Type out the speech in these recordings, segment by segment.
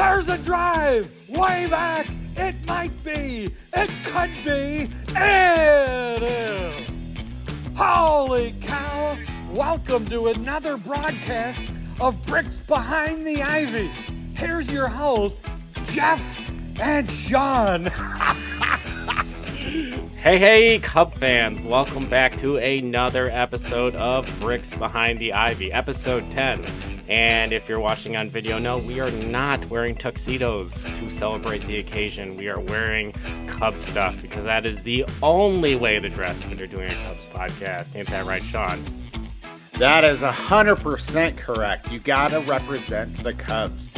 There's a drive way back. It might be. It could be. It is. Holy cow. Welcome to another broadcast of Bricks Behind the Ivy. Here's your host, Jeff and Sean. Hey, Cub fans. Welcome back to another episode of Bricks Behind the Ivy, episode 10. And if you're watching on video, no, we are not wearing tuxedos to celebrate the occasion. We are wearing Cub stuff because that is the only way to dress when you're doing a Cubs podcast. Ain't that right, Sean? That is 100% correct. You gotta represent the Cubs.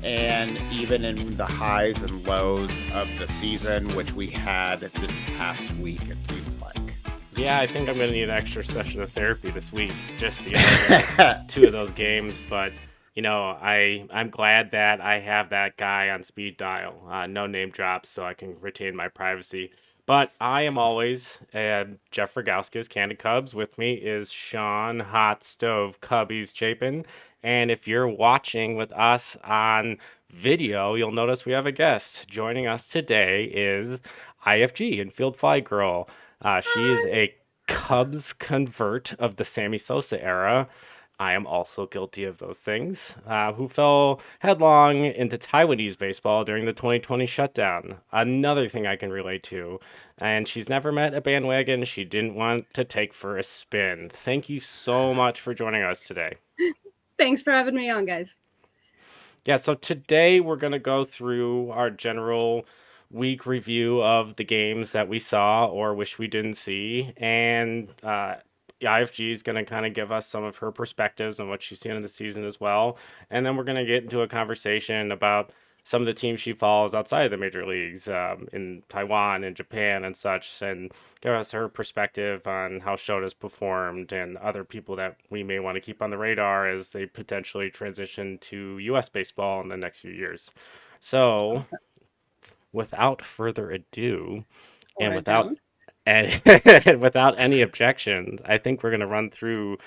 And even in the highs and lows of the season, which we had this past week, it seems like. Yeah, I think I'm going to need an extra session of therapy this week just to get two of those games. But, you know, I'm glad that I have that guy on speed dial. No name drops, so I can retain my privacy. But I am always Jeff Rogowski's Candid Cubs. With me is Sean Hot Stove Cubbies Chapin. And if you're watching with us on video, you'll notice we have a guest. Joining us today is IFG, Infield Fly Girl. She is a Cubs convert of the Sammy Sosa era. I am also guilty of those things, who fell headlong into Taiwanese baseball during the 2020 shutdown. Another thing I can relate to. And she's never met a bandwagon she didn't want to take for a spin. Thank you so much for joining us today. Thanks for having me on, guys. Yeah, so today we're going to go through our general week review of the games that we saw or wish we didn't see. And IFG is going to kind of give us some of her perspectives on what she's seen in the season as well. And then we're going to get into a conversation about some of the teams she follows outside of the major leagues in Taiwan and Japan and such, and give us her perspective on how Shota's performed and other people that we may want to keep on the radar as they potentially transition to U.S. baseball in the next few years. So, awesome. Without further ado, and without any objections, I think we're going to run through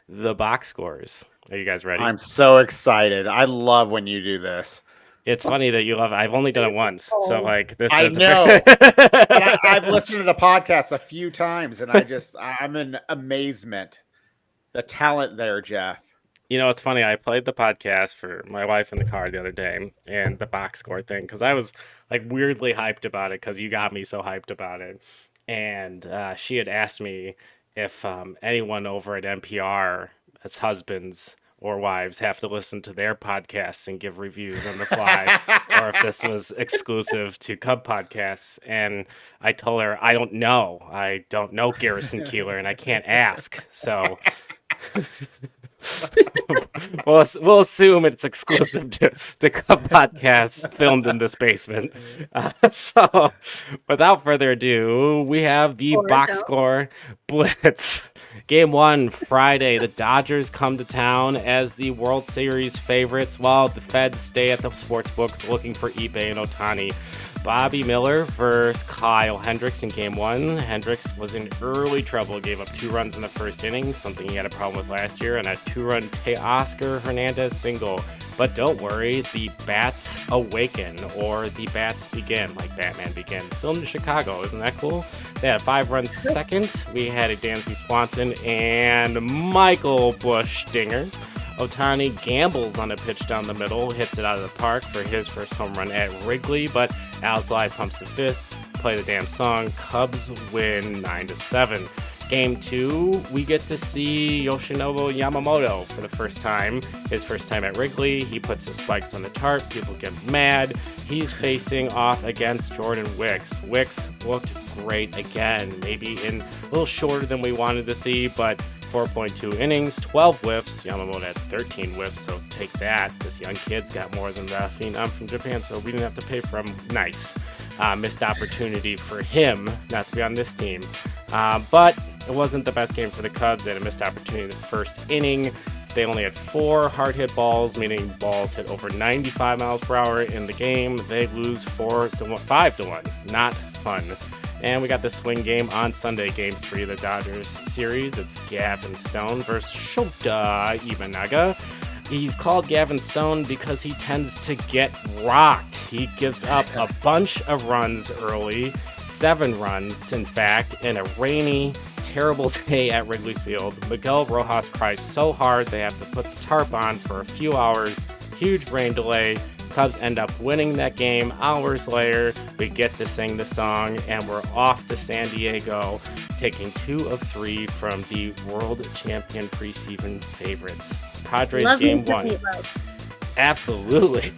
the box scores. Are you guys ready? I'm so excited. I love when you do this. It's funny that you love it. I've only done it once, so like this. I know. I've listened to the podcast a few times, and I'm in amazement. The talent there, Jeff. You know, it's funny. I played the podcast for my wife in the car the other day, and the box score thing, because I was like weirdly hyped about it because you got me so hyped about it, and she had asked me if anyone over at NPR as husbands or wives have to listen to their podcasts and give reviews on the fly, or if this was exclusive to Cub podcasts. And I told her, I don't know. I don't know Garrison Keillor, and I can't ask. So we'll assume it's exclusive to Cub podcasts filmed in this basement. So without further ado, we have the box score blitz. Game 1, Friday, the Dodgers come to town as the World Series favorites while the Feds stay at the sportsbook looking for Ibe and Ohtani. Bobby Miller versus Kyle Hendricks in Game 1. Hendricks was in early trouble, gave up 2 runs in the first inning, something he had a problem with last year, and a 2-run Teoscar Hernandez single. But don't worry, the bats awaken, or the bats begin, like Batman Begin. Filmed in Chicago, isn't that cool? They had a 5-run second. We had a Dansby Swanson and Michael Busch Dinger. Ohtani gambles on a pitch down the middle, hits it out of the park for his first home run at Wrigley, but Alzolay pumps the fist, play the damn song. Cubs win 9-7. Game 2, we get to see Yoshinobu Yamamoto for the first time. His first time at Wrigley. He puts the spikes on the tarp. People get mad. He's facing off against Jordan Wicks. Wicks looked great again. Maybe in a little shorter than we wanted to see, but 4.2 innings, 12 whiffs. Yamamoto had 13 whiffs, so take that. This young kid's got more than the phenom from Japan, so we didn't have to pay for him. Nice. Missed opportunity for him not to be on this team. But it wasn't the best game for the Cubs. They had a missed opportunity in the first inning. They only had 4 hard-hit balls, meaning balls hit over 95 miles per hour in the game. They lose 5-1. Not fun. And we got the swing game on Sunday, Game 3 of the Dodgers series. It's Gavin Stone versus Shota Imanaga. He's called Gavin Stone because he tends to get rocked. He gives up a bunch of runs early, 7 runs, in fact, in a rainy, terrible day at Wrigley Field. Miguel Rojas cries so hard they have to put the tarp on for a few hours. Huge rain delay. Cubs end up winning that game. Hours later, we get to sing the song, and we're off to San Diego, taking 2 of 3 from the world champion preseason favorites. Padres game 1. Absolutely.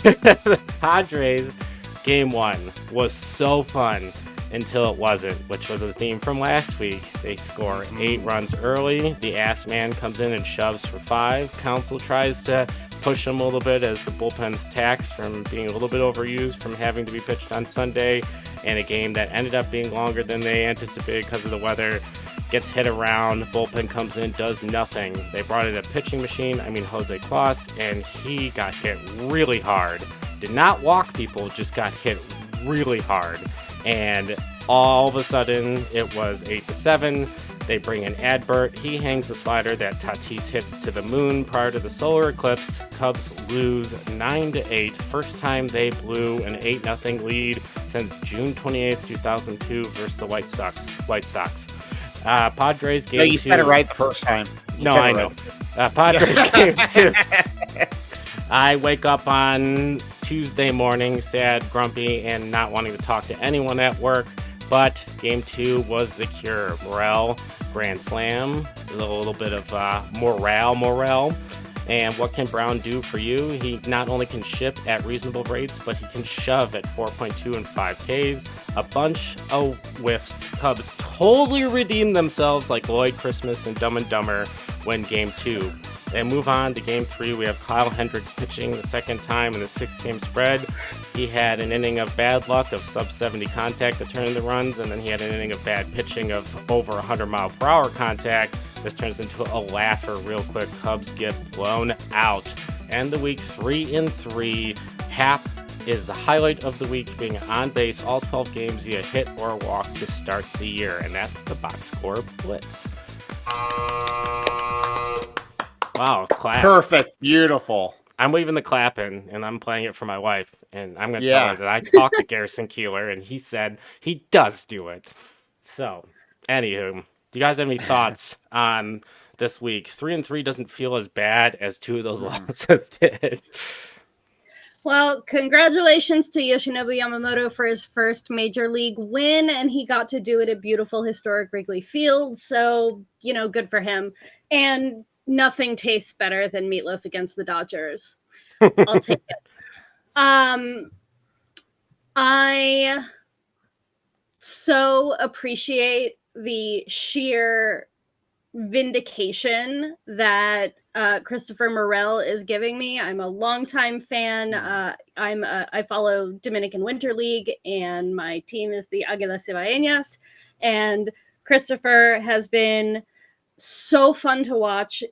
Padres game 1 was so fun until it wasn't, which was a theme from last week. They score 8 runs early. The ass man comes in and shoves for 5. Counsell tries to push him a little bit as the bullpen's taxed from being a little bit overused from having to be pitched on Sunday, and a game that ended up being longer than they anticipated because of the weather gets hit around. Bullpen comes in, does nothing. They brought in a pitching machine, Jose Claus, and he got hit really hard. Did not walk people, just got hit really hard. And all of a sudden, it was 8-7. They bring in Adbert. He hangs a slider that Tatis hits to the moon prior to the solar eclipse. Cubs lose 9-8. First time they blew an 8-0 lead since June 28th, 2002 versus the White Sox. Padres game 2. No, you said it right the first time. No, I know. Padres game 2. I wake up on Tuesday morning, sad, grumpy, and not wanting to talk to anyone at work. But game 2 was the cure. Morel, grand slam, a little bit of morale. And what can Brown do for you? He not only can ship at reasonable rates, but he can shove at 4.2 and 5 Ks. A bunch of whiffs. Cubs totally redeemed themselves like Lloyd Christmas and Dumb and Dumber when game 2. And move on to game 3. We have Kyle Hendricks pitching the second time in the 6-game spread. He had an inning of bad luck of sub-70 contact to turn the runs, and then he had an inning of bad pitching of over 100-mile-per-hour contact. This turns into a laugher real quick. Cubs get blown out. And the week 3-3. Hap is the highlight of the week, being on base all 12 games via hit or walk to start the year. And that's the box score blitz. Wow, clap. Perfect. Beautiful. I'm leaving the clapping, and I'm playing it for my wife, and I'm going to tell her that I talked to Garrison Keeler, and he said he does do it. So, anywho, do you guys have any thoughts on this week? 3-3 doesn't feel as bad as 2 of those losses did. Well, congratulations to Yoshinobu Yamamoto for his first major league win, and he got to do it at beautiful historic Wrigley Field, so, good for him. And nothing tastes better than meatloaf against the Dodgers. I'll take it. I so appreciate the sheer vindication that Christopher Morel is giving me. I'm a longtime fan. I follow Dominican Winter League, and my team is the Águilas Cibaeñas. And Christopher has been so fun to watch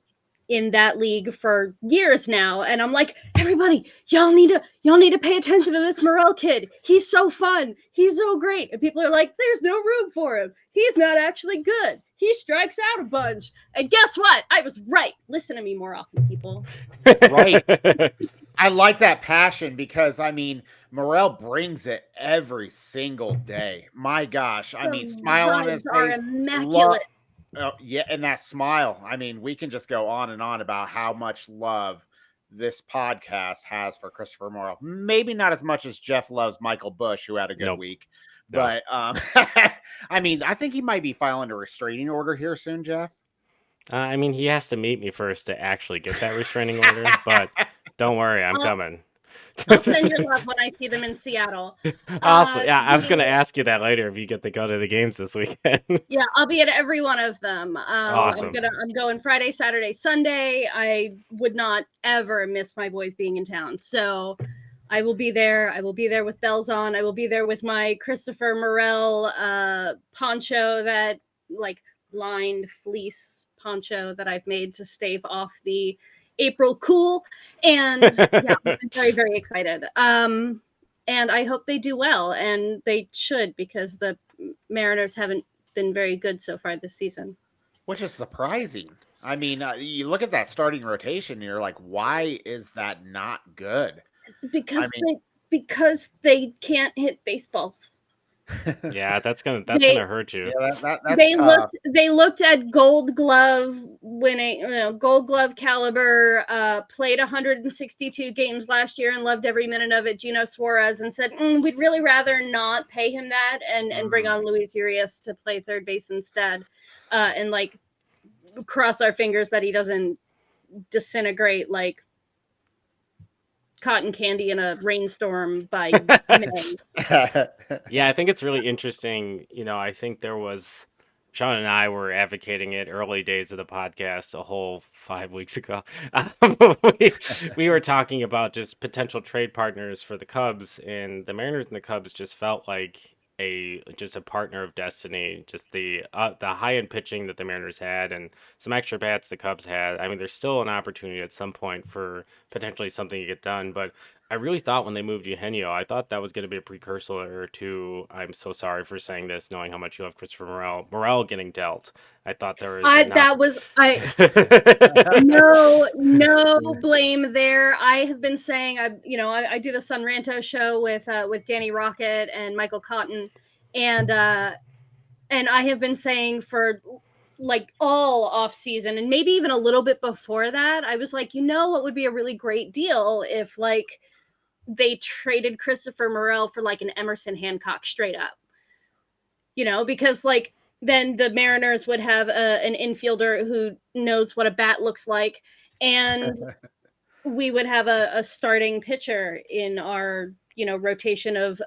in that league for years now, and I'm like, everybody, y'all need to pay attention to this Morel kid. He's so fun. He's so great. And people are like, there's no room for him. He's not actually good. He strikes out a bunch. And guess what? I was right. Listen to me more often, people. Right. I like that passion because, Morel brings it every single day. My gosh. Smile on his are face. immaculate. Oh, yeah, and that smile. We can just go on and on about how much love this podcast has for Christopher Morel. Maybe not as much as Jeff loves Michael Bush, who had a good week. No. But, I think he might be filing a restraining order here soon, Jeff. He has to meet me first to actually get that restraining order, but don't worry, I'm coming. I'll send your love when I see them in Seattle. Awesome. Yeah, I was going to ask you that later if you get to go to the games this weekend. Yeah, I'll be at every one of them. Awesome. I'm going Friday, Saturday, Sunday. I would not ever miss my boys being in town. So I will be there. I will be there with bells on. I will be there with my Christopher Morel poncho, that lined fleece poncho that I've made to stave off the April cool, and I'm very, very excited. And I hope they do well, and they should, because the Mariners haven't been very good so far this season. Which is surprising. I mean, you look at that starting rotation, and you're like, why is that not good? Because I mean, they can't hit baseballs. Yeah, that's gonna They hurt you. yeah, that's tough. they looked at Gold Glove winning, Gold Glove caliber, played 162 games last year and loved every minute of it. Gino Suarez, and said, we'd really rather not pay him that and bring on Luis Urias to play third base instead, and like cross our fingers that he doesn't disintegrate like cotton candy in a rainstorm by May. Yeah, I think it's really interesting. I think there was Sean and I were advocating it early days of the podcast a whole 5 weeks ago. We were talking about just potential trade partners for the Cubs, and the Mariners and the Cubs just felt like a partner of destiny. Just the high end pitching that the Mariners had, and some extra bats the Cubs had. I mean, there's still an opportunity at some point for potentially something to get done, but I really thought when they moved Eugenio, I thought that was going to be a precursor to, I'm so sorry for saying this, knowing how much you love Christopher Morel. Morel getting dealt. I thought there was no blame there. I have been saying, I do the Son Ranto show with Danny Rocket and Michael Cotton, and I have been saying for like all off season and maybe even a little bit before that, I was like, what would be a really great deal if like they traded Christopher Morel for like an Emerson Hancock straight up, because like then the Mariners would have an infielder who knows what a bat looks like, and we would have a starting pitcher in our rotation of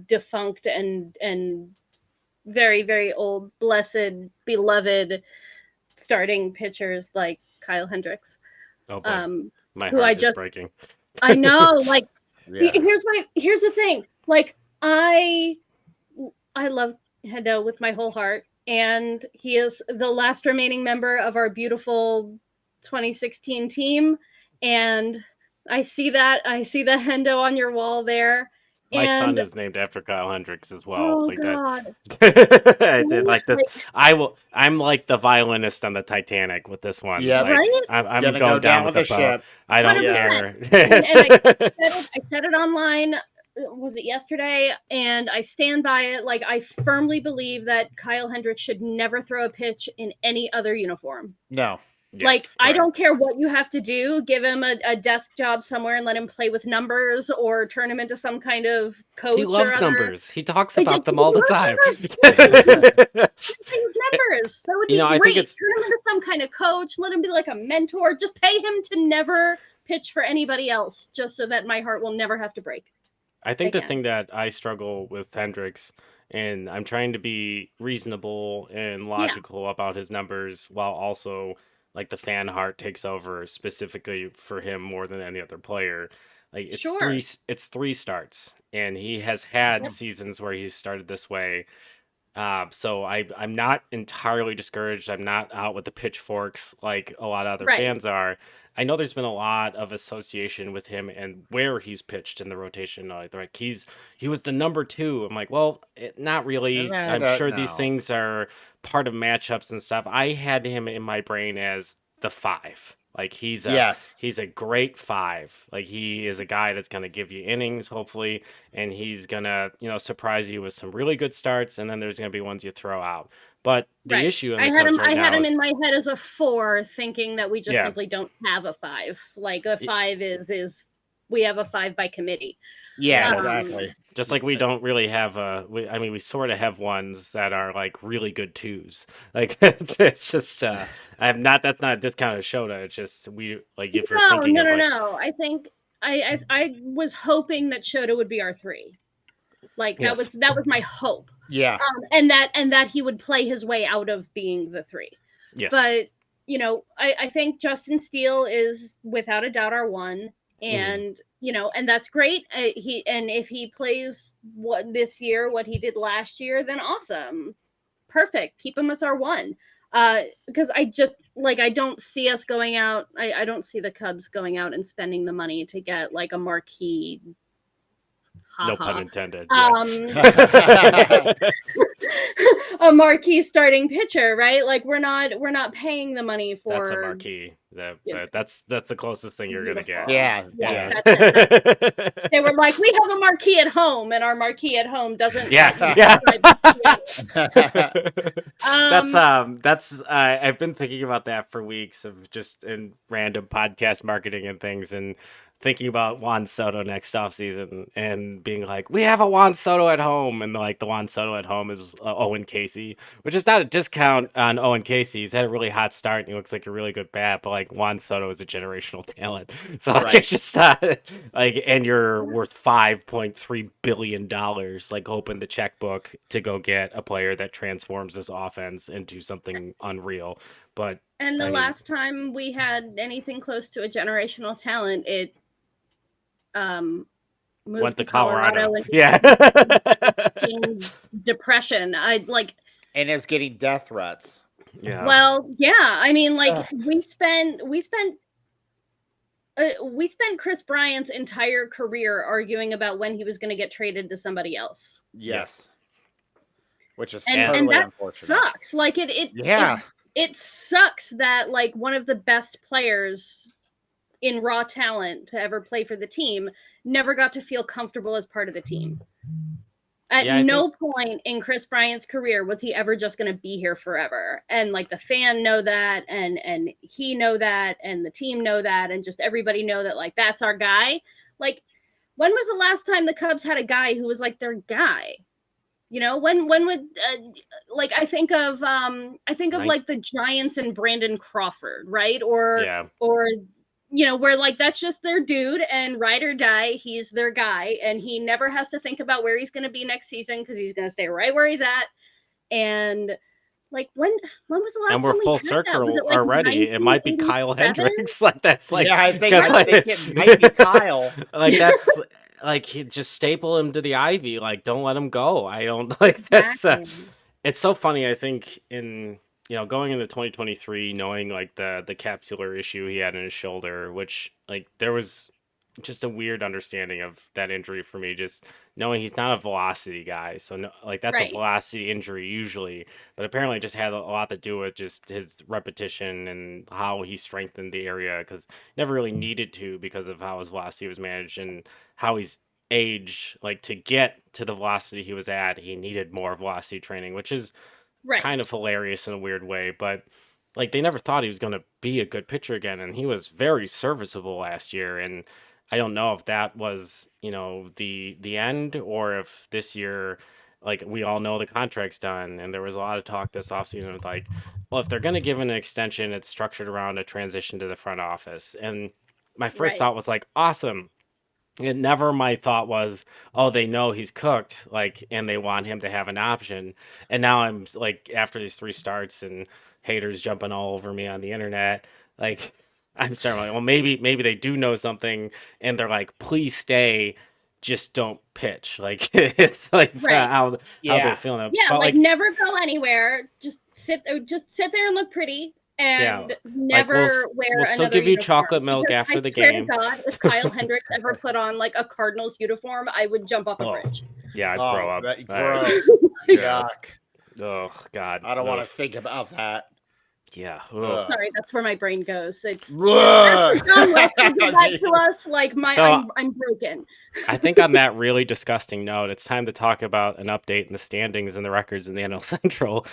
defunct and very, very old, blessed, beloved starting pitchers like Kyle Hendricks. Oh, my heart is breaking. I know, like, here's the thing. Like, I love Hendo with my whole heart, and he is the last remaining member of our beautiful 2016 team, and I see the Hendo on your wall there. My son is named after Kyle Hendricks as well. Oh like God! That. I did like this. I'm like the violinist on the Titanic with this one. Yeah, like, right. I'm going down with the boat. I don't 100%. care. And I said it online. Was it yesterday? And I stand by it. Like, I firmly believe that Kyle Hendricks should never throw a pitch in any other uniform. No. Yes, like, right. I don't care what you have to do. Give him a desk job somewhere and let him play with numbers, or turn him into some kind of coach. He loves numbers. He talks about them he all the time. Numbers. That would be great. I think it's... Turn him into some kind of coach. Let him be like a mentor. Just pay him to never pitch for anybody else, just so that my heart will never have to break. I think the thing that I struggle with Hendricks, and I'm trying to be reasonable and logical about his numbers, while also like the fan heart takes over specifically for him more than any other player. Like it's three starts, and he has had seasons where he's started this way. So I'm not entirely discouraged. I'm not out with the pitchforks like a lot of other fans are. I know there's been a lot of association with him and where he's pitched in the rotation. Like he was the number 2. I'm like, well, not really. I'm sure these things are part of matchups and stuff. I had him in my brain as the 5. Like he's a great 5. Like he is a guy that's going to give you innings, hopefully, and he's going to, surprise you with some really good starts, and then there's going to be ones you throw out. But the issue I had him in my head as a 4, thinking that we just simply don't have a 5. Like a 5 is we have a 5 by committee. Yeah, exactly. Just like we don't really have we sort of have ones that are like really good 2s. Like it's just that's not a discount of Shota. It's just we like if you're thinking No. I think I was hoping that Shota would be our 3. Like that was my hope. Yeah. And that he would play his way out of being the 3. Yes. But I think Justin Steele is without a doubt our 1. And and that's great. If he plays this year what he did last year, then awesome, perfect. Keep him as our 1. Because I don't see us going out. I don't see the Cubs going out and spending the money to get like a marquee No pun intended. A marquee starting pitcher, right? Like we're not paying the money for. That's a marquee. That's the closest thing you're gonna get. Yeah. That's it. They were like, we have a marquee at home, and our marquee at home doesn't. Yeah. Um, That's I've been thinking about that for weeks of just in random podcast marketing and things, and thinking about Juan Soto next offseason and being like, we have a Juan Soto at home, and like the Juan Soto at home is Owen Casey, which is not a discount on Owen Casey. He's had a really hot start and he looks like a really good bat, but like Juan Soto is a generational talent, so like, it's just like, and you're worth $5.3 billion, like open the checkbook to go get a player that transforms this offense into something unreal. But and the last time we had anything close to a generational talent, it moved went to to Colorado. and Yeah. depression. And is getting death threats. Yeah. Well, yeah. I mean, like we spent Chris Bryant's entire career arguing about when he was going to get traded to somebody else. Yes. Which is and that unfortunate. Sucks. Like it sucks that like one of the best players in raw talent to ever play for the team never got to feel comfortable as part of the team. At no point in Chris Bryant's career was he ever just going to be here forever. And like the fan know that, and he know that, and the team know that, and just everybody know that like that's our guy. Like, when was the last time the Cubs had a guy who was like their guy? You know, when would like I think of like the Giants and Brandon Crawford, right? Or you know, where like that's just their dude, and ride or die, he's their guy, and he never has to think about where he's going to be next season because he's going to stay right where he's at. And like when was the last time? And we're full circle already. It might be Kyle Hendricks. Like that's like I think it might be Kyle. Like that's like just staple him to the ivy. Like don't let him go. I don't like that's. It's so funny. I think in. You know, going into 2023, knowing like the capsular issue he had in his shoulder, which like there was just a weird understanding of that injury for me, just knowing he's not a velocity guy. So no, like that's a velocity injury usually, but apparently it just had a lot to do with just his repetition and how he strengthened the area, because never really needed to because of how his velocity was managed and how he's aged. Like to get to the velocity he was at, he needed more velocity training, which is kind of hilarious in a weird way, but like they never thought he was going to be a good pitcher again, and he was very serviceable last year. And I don't know if that was, you know, the end, or if this year, like we all know the contract's done, and there was a lot of talk this offseason of like, well, if they're going to give an extension, it's structured around a transition to the front office. And my first thought was like, awesome. It never my thought was, oh, they know he's cooked, like, and they want him to have an option. And now I'm like, after these 3 starts and haters jumping all over me on the internet, like I'm starting like, well, maybe they do know something, and they're like, please stay, just don't pitch. Like it's like how they're feeling. Yeah, but, like never go anywhere. Just sit there and look pretty. And never wear we'll another still give you uniform. chocolate milk after the game. game. I swear to God, if Kyle Hendricks ever put on like a Cardinals uniform, I would jump off a bridge. Yeah, I'd throw up. Yuck. Oh God, I don't want to think about that. Yeah. Sorry, that's where my brain goes. It's that to us like I'm broken. I think on that really disgusting note, it's time to talk about an update in the standings and the records in the NL Central.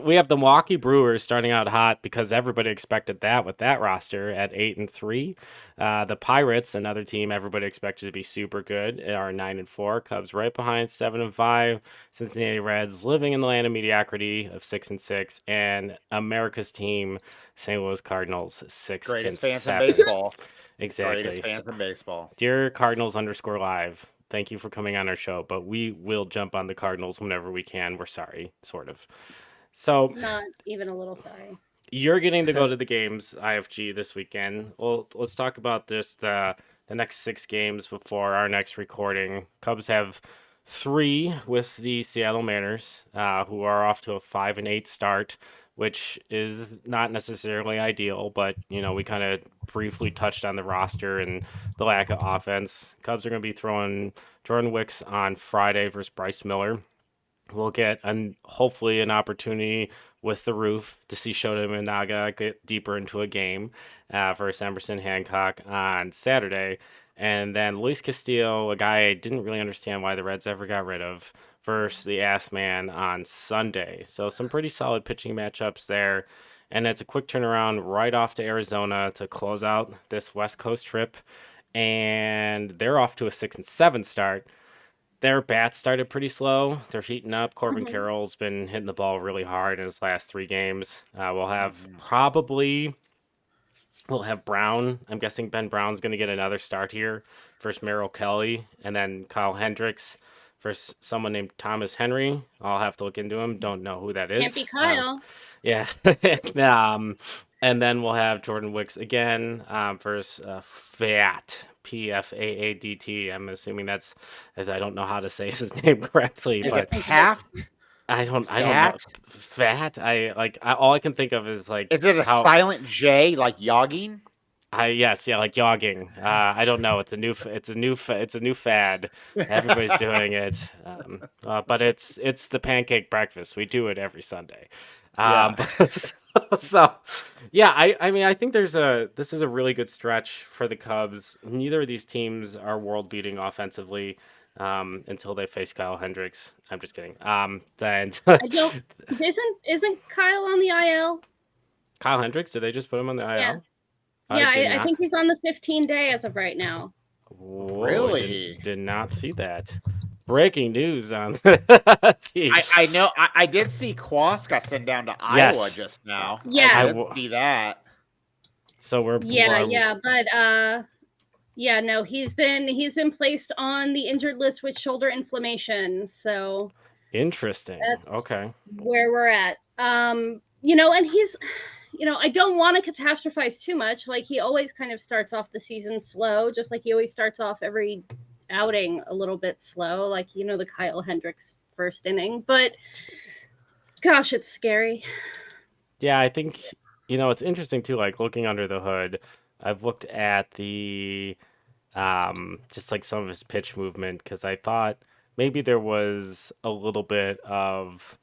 We have the Milwaukee Brewers starting out hot because everybody expected that with that roster at 8-3. The Pirates, another team everybody expected to be super good, are 9-4. Cubs right behind 7-5. Cincinnati Reds living in the land of mediocrity of 6-6, and America's team, St. Louis Cardinals, 6-7. Greatest fans in baseball. Exactly. Greatest fans in baseball. Dear Cardinals _live, thank you for coming on our show, but we will jump on the Cardinals whenever we can. We're sorry, sort of. So not even a little sorry. You're getting to go to the games, IFG, this weekend. Well, let's talk about this, the next 6 games before our next recording. Cubs have 3 with the Seattle Mariners, who are off to a 5-8 start which is not necessarily ideal, but we kind of briefly touched on the roster and the lack of offense. Cubs are going to be throwing Jordan Wicks on Friday versus Bryce Miller. We'll get hopefully an opportunity with the roof to see Shota Minaga get deeper into a game versus Emerson Hancock on Saturday. And then Luis Castillo, a guy I didn't really understand why the Reds ever got rid of, versus the Ass Man on Sunday. So some pretty solid pitching matchups there. And it's a quick turnaround right off to Arizona to close out this West Coast trip. And they're off to a 6-7 start. Their bats started pretty slow. They're heating up. Corbin Carroll's been hitting the ball really hard in his last 3 games. We'll have Brown. I'm guessing Ben Brown's going to get another start here versus Merrill Kelly. And then Kyle Hendricks versus someone named Thomas Henry. I'll have to look into him. Don't know who that is. Can't be Kyle. Yeah. And then we'll have Jordan Wicks again versus Faat. Pfaadt. I'm assuming that's, as I don't know how to say his name correctly. Is but it Paf? I don't know. Fat. All I can think of is like. Is it a silent J like yogging? Yes, yeah, like jogging. I don't know. It's a new fad. Everybody's doing it. But it's the pancake breakfast. We do it every Sunday. So yeah, I think this is a really good stretch for the Cubs. Neither of these teams are world beating offensively until they face Kyle Hendricks. I'm just kidding. Isn't Kyle on the IL? Kyle Hendricks? Did they just put him on the IL? Yeah, I think he's on the 15-day as of right now. Whoa, Really? Did not see that. Breaking news on I know. I did see Kwas got sent down to Iowa just now. Yeah, I did see that. So we're no, he's been placed on the injured list with shoulder inflammation. So interesting. That's okay, where we're at. And he's. I don't want to catastrophize too much. Like, he always kind of starts off the season slow, just like he always starts off every outing a little bit slow, like, the Kyle Hendricks first inning. But, gosh, it's scary. Yeah, I think, it's interesting, too, like, looking under the hood. I've looked at the, just, like, some of his pitch movement, because I thought maybe there was a little bit of,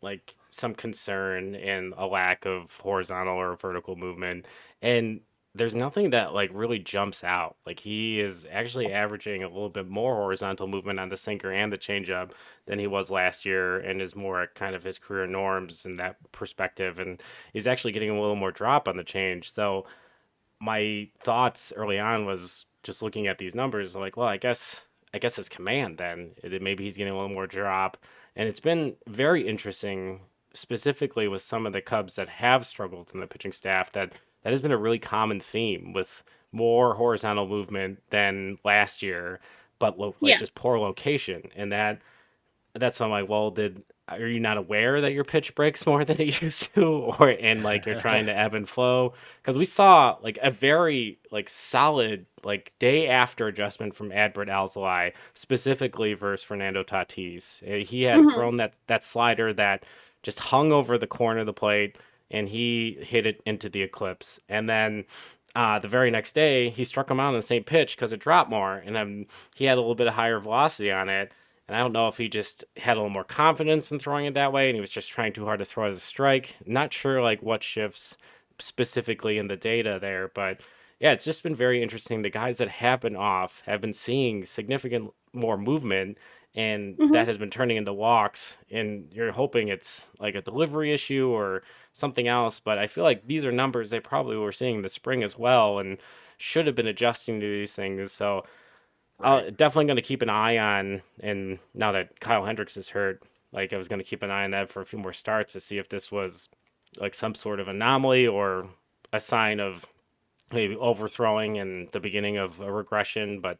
like, some concern in a lack of horizontal or vertical movement, and there's nothing that like really jumps out. Like, he is actually averaging a little bit more horizontal movement on the sinker and the changeup than he was last year, and is more at kind of his career norms in that perspective, and he's actually getting a little more drop on the change. So my thoughts early on was just looking at these numbers like, well, I guess his command then, maybe he's getting a little more drop. And it's been very interesting, specifically with some of the Cubs that have struggled in the pitching staff, that has been a really common theme, with more horizontal movement than last year, but just poor location. And that's why I'm like, well, are you not aware that your pitch breaks more than it used to, and like you're trying to ebb and flow? Because we saw like a very like solid like day after adjustment from Adbert Alzolay, specifically versus Fernando Tatis. He had thrown that slider that just hung over the corner of the plate, and he hit it into the eclipse. And then the very next day, he struck him out on the same pitch because it dropped more, and he had a little bit of higher velocity on it. And I don't know if he just had a little more confidence in throwing it that way, and he was just trying too hard to throw as a strike. Not sure like what shifts specifically in the data there, but yeah, it's just been very interesting. The guys that have been off have been seeing significant more movement, and that has been turning into walks, and you're hoping it's like a delivery issue or something else. But I feel like these are numbers they probably were seeing in the spring as well, and should have been adjusting to these things. So I'm definitely going to keep an eye on, and now that Kyle Hendricks is hurt, like I was going to keep an eye on that for a few more starts to see if this was like some sort of anomaly or a sign of maybe overthrowing and the beginning of a regression. But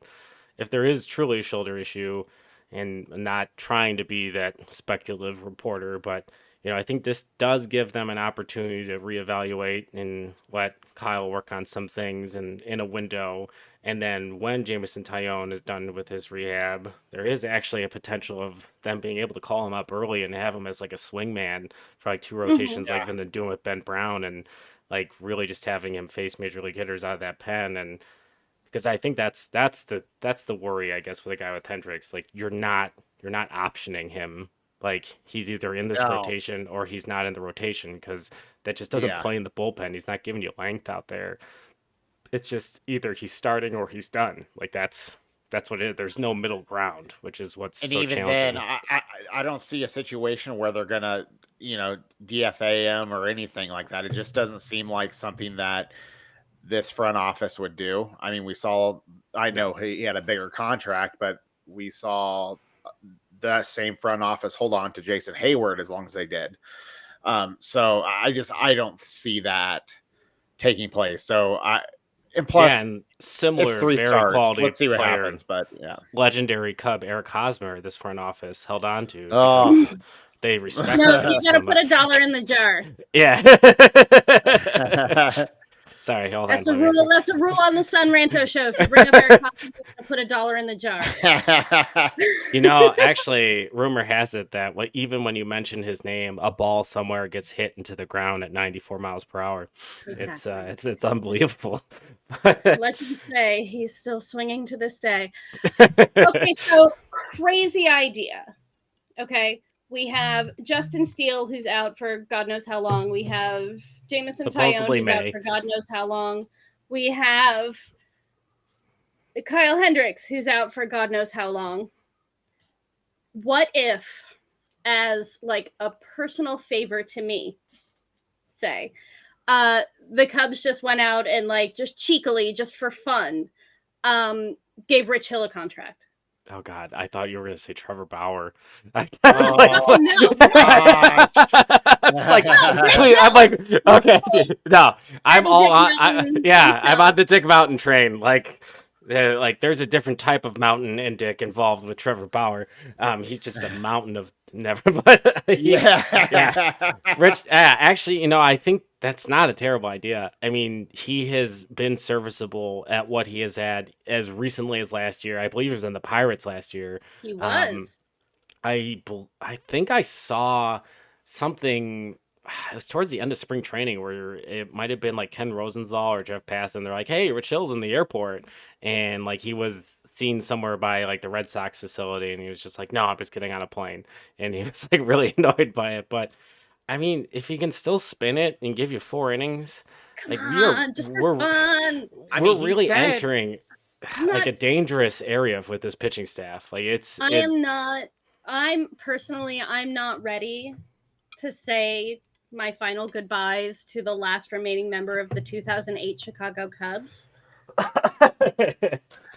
if there is truly a shoulder issue, and not trying to be that speculative reporter, but I think this does give them an opportunity to reevaluate and let Kyle work on some things in a window, And then when Jameson Taillon is done with his rehab, there is actually a potential of them being able to call him up early and have him as like a swingman for like 2 rotations, like they've been doing with Ben Brown, and like really just having him face major league hitters out of that pen. And because I think that's the worry, I guess, with a guy with Hendricks. Like you're not optioning him. Like he's either in this No. rotation or he's not in the rotation, because that just doesn't play in the bullpen. He's not giving you length out there. It's just either he's starting or he's done. Like that's what it is. There's no middle ground, which is what's And so even challenging. then, I don't see a situation where they're gonna, DFA him or anything like that. It just doesn't seem like something that this front office would do. I mean, I know he had a bigger contract, but we saw that same front office hold on to Jason Hayward as long as they did. So I don't see that taking place. And plus, and similar, it's 3 very stars. quality Let's see what player, happens. But yeah, legendary Cub Eric Hosmer, this front office held on to. Oh. They respect No, him you so gotta much. put $1 in the jar. Yeah. Sorry, hold That's on. a rule. That's a rule on the Son Ranto Show. If you bring up Eric Hosmer, you gotta put $1 in the jar. Actually, rumor has it that even when you mention his name, a ball somewhere gets hit into the ground at 94 miles per hour. Exactly. It's unbelievable. Legends say he's still swinging to this day. Okay, so crazy idea. Okay, we have Justin Steele, who's out for God knows how long. We have Jameson Taillon, Supposedly who's May. out for God knows how long. We have Kyle Hendricks, who's out for God knows how long. What if, as like a personal favor to me, say, the Cubs just went out and like just cheekily, just for fun, gave Rich Hill a contract? Oh God, I thought you were gonna say Trevor Bauer. Oh, no. It's like, I'm like, okay, no, I'm all on. I'm on the Dick Mountain train. Like there's a different type of mountain and Dick involved with Trevor Bauer. He's just a mountain of never. But yeah. Rich. Actually, I think that's not a terrible idea. I mean, he has been serviceable at what he has had as recently as last year. I believe he was in the Pirates last year. He was. I think I saw something. It was towards the end of spring training where it might have been like Ken Rosenthal or Jeff Pass, and they're like, "Hey, Rich Hill's in the airport," and like he was seen somewhere by like the Red Sox facility, and he was just like, "No, I'm just getting on a plane," and he was like really annoyed by it. But I mean, if he can still spin it and give you 4 innings, we're really entering like a dangerous area with this pitching staff. Like I'm not ready to say my final goodbyes to the last remaining member of the 2008 Chicago Cubs.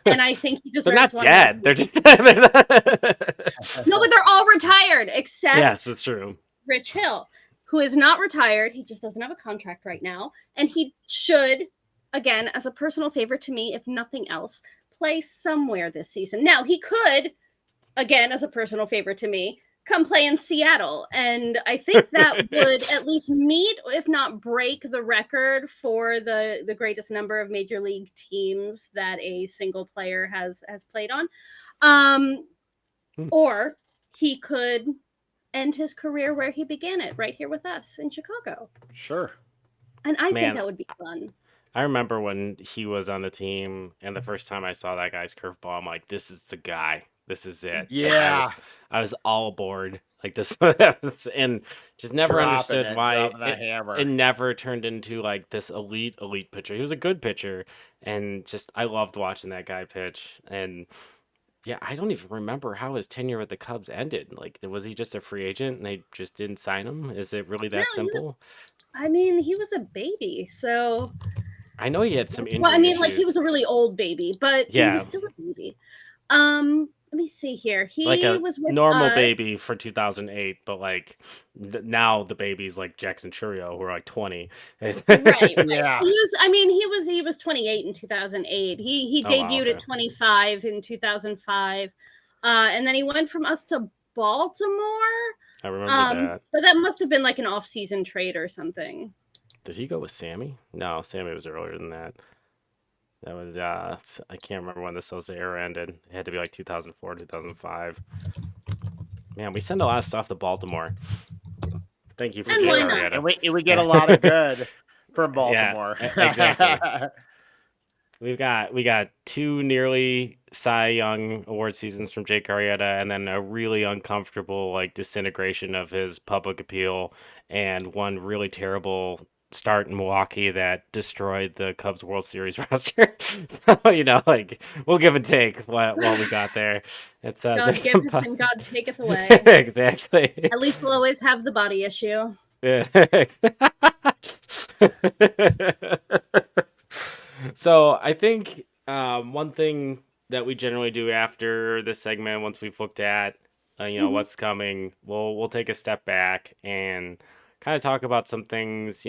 And I think he deserves they're not one. Dead. They're just No, but they're all retired except yes, that's true. Rich Hill, who is not retired. He just doesn't have a contract right now, and he should, again, as a personal favor to me, if nothing else, play somewhere this season. Now he could, again, as a personal favor to me, come play in Seattle. And I think that would at least meet, if not break, the record for the greatest number of major league teams that a single player has played on. Or he could end his career where he began it, right here with us in Chicago. Sure. And I think that would be fun. I remember when he was on the team, and the first time I saw that guy's curveball, I'm like, this is the guy. This is it. Yeah. I was all aboard. Like this, and just never understood why it never turned into like this elite pitcher. He was a good pitcher, and just I loved watching that guy pitch. And yeah, I don't even remember how his tenure with the Cubs ended. Like, was he just a free agent and they just didn't sign him? Is it really that simple? He was a baby, so I know he had some injuries. Well, I mean, like he was a really old baby, but he was still a baby. Let me see here. He like a was with normal baby for 2008, but like now the baby's like Jackson Churio, who are like 20. Right. Yeah. He was 28 in 2008. He debuted at 25 in 2005, and then he went from us to Baltimore. I remember that. But that must have been like an off-season trade or something. Did he go with Sammy? No, Sammy was earlier than that. That was I can't remember when the Sosa era ended. It had to be like 2004, 2005. Man, we send a lot of stuff to Baltimore. Thank you for And Jake why not? Arrieta. And we get a lot of good from Baltimore. Exactly. We got 2 nearly Cy Young award seasons from Jake Arrieta, and then a really uncomfortable like disintegration of his public appeal, and one really terrible start in Milwaukee that destroyed the Cubs World Series roster. So, like we'll give and take what we got there. It's God there's giveth some and God taketh away. exactly. At least we'll always have the body issue. So I think one thing that we generally do after this segment, once we've looked at what's coming, we'll take a step back and kind of talk about some things,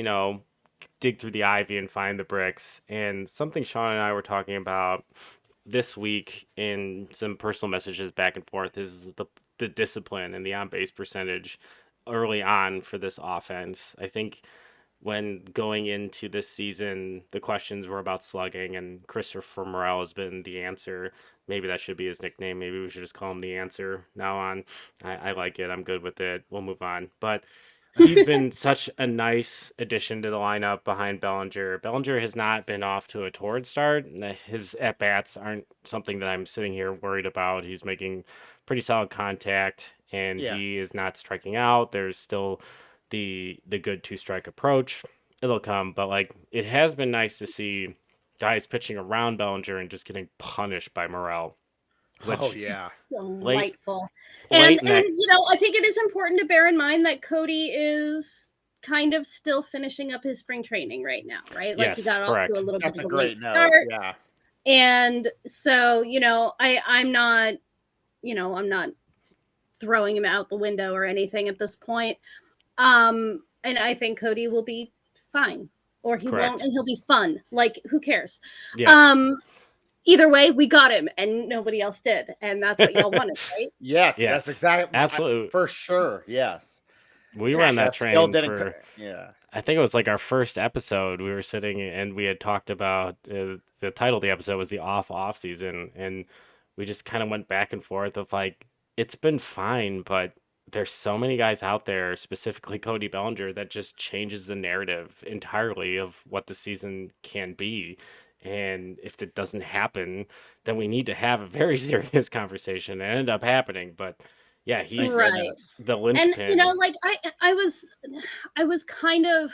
dig through the ivy and find the bricks. And something Sean and I were talking about this week in some personal messages back and forth is the discipline and the on base percentage early on for this offense. I think when going into this season, the questions were about slugging, and Christopher Morel has been the answer. Maybe that should be his nickname. Maybe we should just call him the answer now on. I like it. I'm good with it. We'll move on. But he's been such a nice addition to the lineup behind Bellinger. Bellinger has not been off to a torrid start. His at-bats aren't something that I'm sitting here worried about. He's making pretty solid contact, and he is not striking out. There's still the good 2-strike approach. It'll come, but like it has been nice to see guys pitching around Bellinger and just getting punished by Morel. Which, Delightful. And I think it is important to bear in mind that Cody is kind of still finishing up his spring training right now, right? Like yes, he got correct. off to a little That's bit a of a great late note. start. Yeah. And so, I'm not, I'm not throwing him out the window or anything at this point. And I think Cody will be fine, or he won't, and he'll be fun. Like, who cares? Yes. Either way, we got him, and nobody else did, and that's what y'all wanted, right? Yes, that's exactly absolutely for sure. Yes, we were on that train for. Yeah, I think it was like our first episode. We were sitting and we had talked about the title of the episode was the off season, and we just kind of went back and forth of like it's been fine, but there's so many guys out there, specifically Cody Bellinger, that just changes the narrative entirely of what the season can be. And if it doesn't happen, then we need to have a very serious conversation. It ended up happening, but yeah, he's right. The linchpin. And like I was kind of,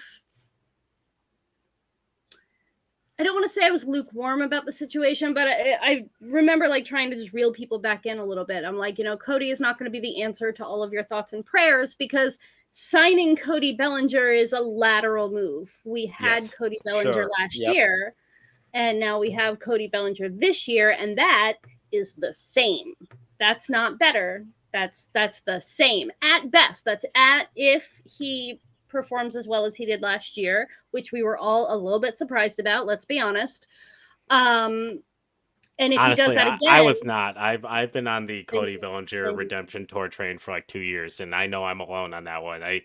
I don't want to say I was lukewarm about the situation, but I remember like trying to just reel people back in a little bit. I'm like, Cody is not going to be the answer to all of your thoughts and prayers, because signing Cody Bellinger is a lateral move. We had Cody Bellinger last year, and now we have Cody Bellinger this year, and that is the same. That's not better. That's the same at best. That's if he performs as well as he did last year, which we were all a little bit surprised about, let's be honest. And if honestly, he does that again, I was not. I've been on the Cody Bellinger redemption tour train for like 2 years, and I know I'm alone on that one. I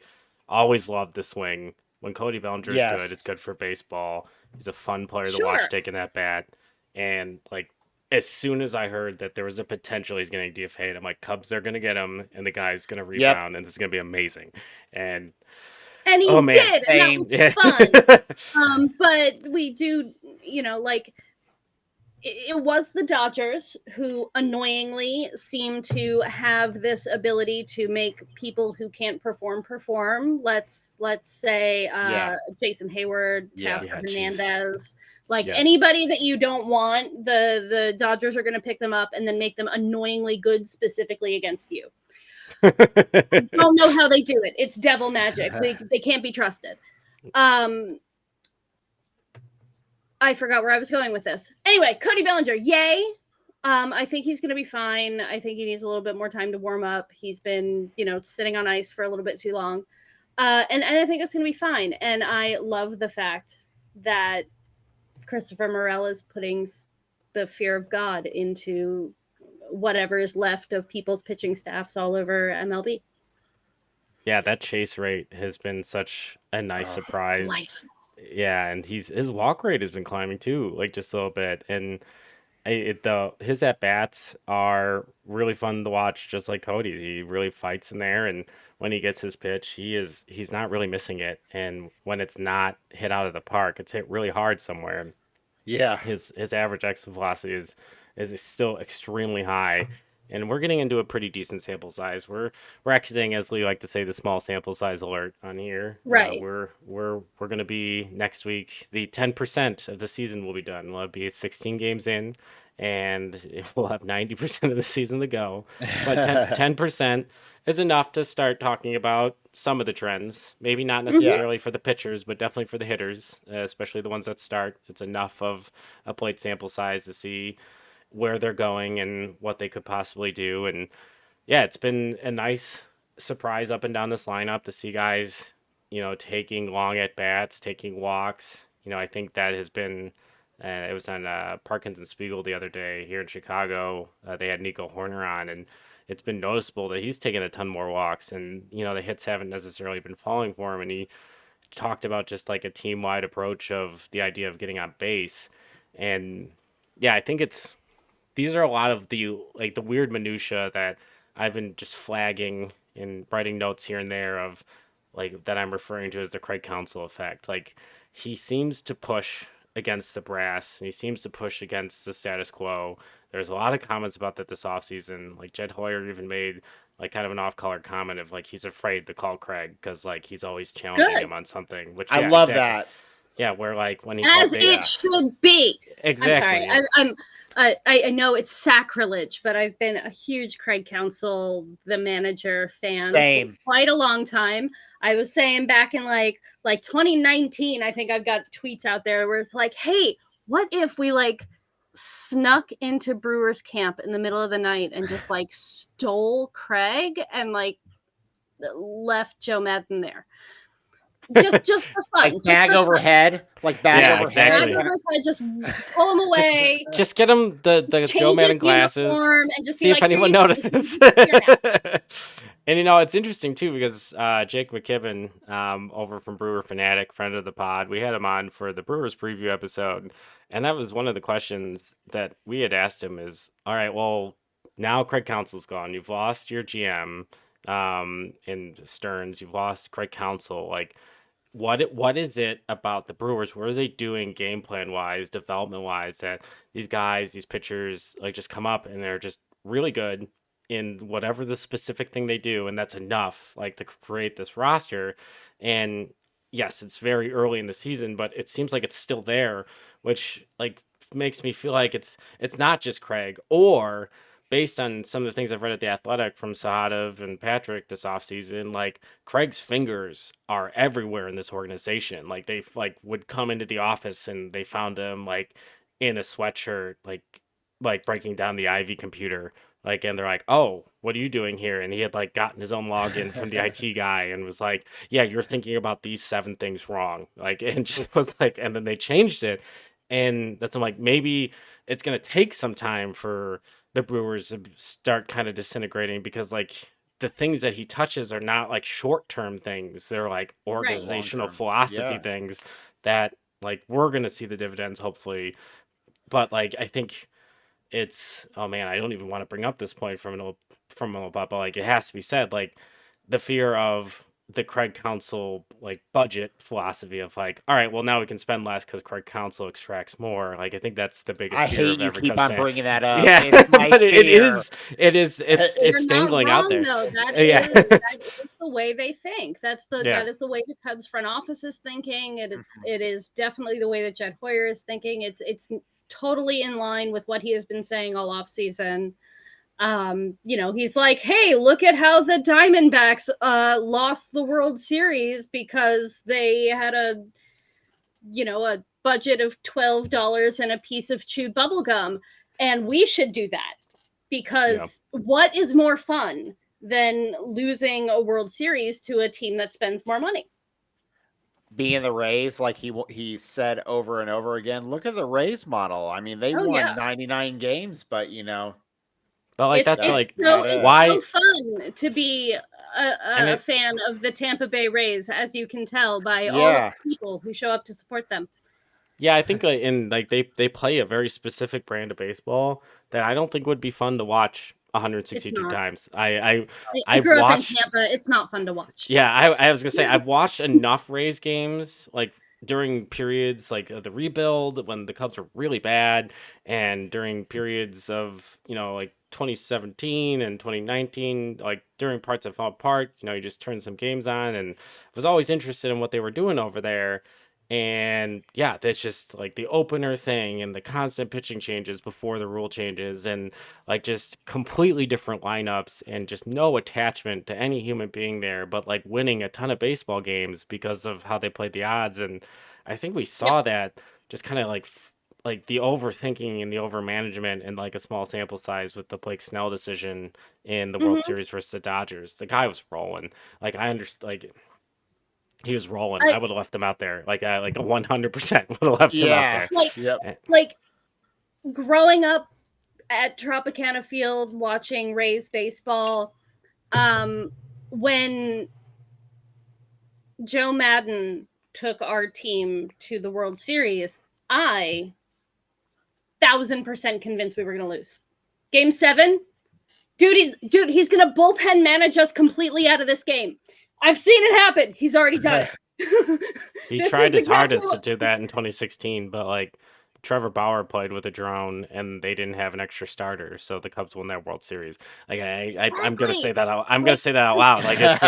always loved the swing. When Cody Bellinger is good, it's good for baseball. He's a fun player to watch taking that bat. And like as soon as I heard that there was a potential he's going to DFA, I'm like, Cubs are going to get him, and the guy's going to rebound, and it's going to be amazing. And he did, and that was fun. But we do, like, it was the Dodgers who annoyingly seem to have this ability to make people who can't perform. Let's say Jason Hayward, Teoscar Hernandez. Like anybody that you don't want, the Dodgers are going to pick them up and then make them annoyingly good specifically against you. Don't know how they do it. It's devil magic. They can't be trusted. I forgot where I was going with this. Anyway, Cody Bellinger, yay. I think he's going to be fine. I think he needs a little bit more time to warm up. He's been, sitting on ice for a little bit too long. And I think it's going to be fine. And I love the fact that Christopher Morel is putting the fear of God into whatever is left of people's pitching staffs all over MLB. Yeah, that chase rate has been such a nice surprise. Yeah, and his walk rate has been climbing too, like just a little bit. And his at bats are really fun to watch, just like Cody's. He really fights in there, and when he gets his pitch, he's not really missing it. And when it's not hit out of the park, it's hit really hard somewhere. Yeah. His average exit velocity is still extremely high, and we're getting into a pretty decent sample size. We're exiting, as we like to say, the small sample size alert on here. Right. We're gonna be next week. The 10% of the season will be done. We'll be 16 games in, and we'll have 90% of the season to go. But 10% is enough to start talking about some of the trends. Maybe not necessarily for the pitchers, but definitely for the hitters, especially the ones that start. It's enough of a plate sample size to see where they're going and what they could possibly do. And yeah, it's been a nice surprise up and down this lineup to see guys, taking long at bats, taking walks. I think that has been. It was on Parkins and Spiegel the other day here in Chicago. They had Nico Horner on, and it's been noticeable that he's taken a ton more walks, and the hits haven't necessarily been falling for him. And he talked about just like a team wide approach of the idea of getting on base, and yeah, I think these are a lot of the weird minutia that I've been just flagging and writing notes here and there of like that I'm referring to as the Craig Counsell effect. Like he seems to push against the brass and he seems to push against the status quo. There's a lot of comments about that this offseason. Like Jed Hoyer even made like kind of an off-color comment of like he's afraid to call Craig because like he's always challenging him on something. Which I love that. Yeah, where like when he as it should be. Exactly. I'm sorry. I know it's sacrilege, but I've been a huge Craig Counsell, the manager fan for quite a long time. I was saying back in like 2019, I think I've got tweets out there where it's like, hey, what if we like snuck into Brewers camp in the middle of the night and just like stole Craig and like left Joe Madden there? Just for fun. Like bag overhead. Like bag overhead. Exactly. Bag overhead, just pull him away. Just get him the Joe Madden glasses. And just see if anyone notices. And it's interesting too because Jake McKibben, over from Brewer Fanatic, friend of the pod, we had him on for the Brewers preview episode, and that was one of the questions that we had asked him is, all right, well, now Craig Counsell's gone. You've lost your GM in Stearns. You've lost Craig Counsell. Like, what is it about the Brewers? What are they doing game plan wise, development wise, that these guys, these pitchers, like just come up and they're just really good in whatever the specific thing they do, and that's enough, like to create this roster. And yes, it's very early in the season, but it seems like it's still there, which like makes me feel like it's not just Craig, or based on some of the things I've read at The Athletic from Sahadev and Patrick this offseason, like Craig's fingers are everywhere in this organization. Like they like would come into the office and they found him like in a sweatshirt, like breaking down the Ivy computer. Like, and they're like, oh, what are you doing here? And he had like gotten his own login from the IT guy and was like, yeah, you're thinking about these 7 things wrong. Like, and just was like, and then they changed it. And that's, I'm like, maybe it's going to take some time for the Brewers to start kind of disintegrating because like the things that he touches are not like short-term things. They're like organizational philosophy things that like we're going to see the dividends hopefully. But like, I think it's, oh man, I don't even want to bring up this point from but like it has to be said, like the fear of the Craig Counsell like budget philosophy of like, all right, well now we can spend less because Craig Counsell extracts more. Like I think that's the biggest. I fear hate of you keep on bringing that up. Yeah, but it's dangling out there. That is the way they think. That is the way the Cubs front office is thinking. It is definitely the way that Jed Hoyer is thinking. It's totally in line with what he has been saying all off season. He's like, hey, look at how the Diamondbacks lost the World Series because they had a budget of $12 and a piece of chewed bubble gum. And we should do that because what is more fun than losing a World Series to a team that spends more money? Being the Rays, like he said over and over again, look at the Rays model. I mean, they won 99 games, but But like it's that's like so, why it's so fun to be a fan of the Tampa Bay Rays, as you can tell by all Yeah. the people who show up to support them. Yeah, I think they play a very specific brand of baseball that I don't think would be fun to watch 162 not. times. I I've grew up in watched. Tampa. It's not fun to watch. Yeah, I was gonna say I've watched enough Rays games like during periods like of the rebuild when the Cubs were really bad, and during periods of like 2017 and 2019, like during parts that fell apart. You just turned some games on and was always interested in what they were doing over there. And yeah, that's just like the opener thing and the constant pitching changes before the rule changes and like just completely different lineups and just no attachment to any human being there, but like winning a ton of baseball games because of how they played the odds. And I think we saw that just kind of like the overthinking and the overmanagement and like a small sample size with the Blake Snell decision in the World Series versus the Dodgers. The guy was rolling. Like I understand, like he was rolling. I would have left him out there. Like 100% would have left him out there. Like growing up at Tropicana Field watching Rays baseball, when Joe Madden took our team to the World Series, I 1,000% convinced we were going to lose. Game 7, he's going to bullpen manage us completely out of this game. I've seen it happen. He's already done it. He tried his hardest to do that in 2016, but like Trevor Bauer played with a drone and they didn't have an extra starter, so the Cubs won that World Series. Like I'm gonna say that gonna say that out loud. Like it's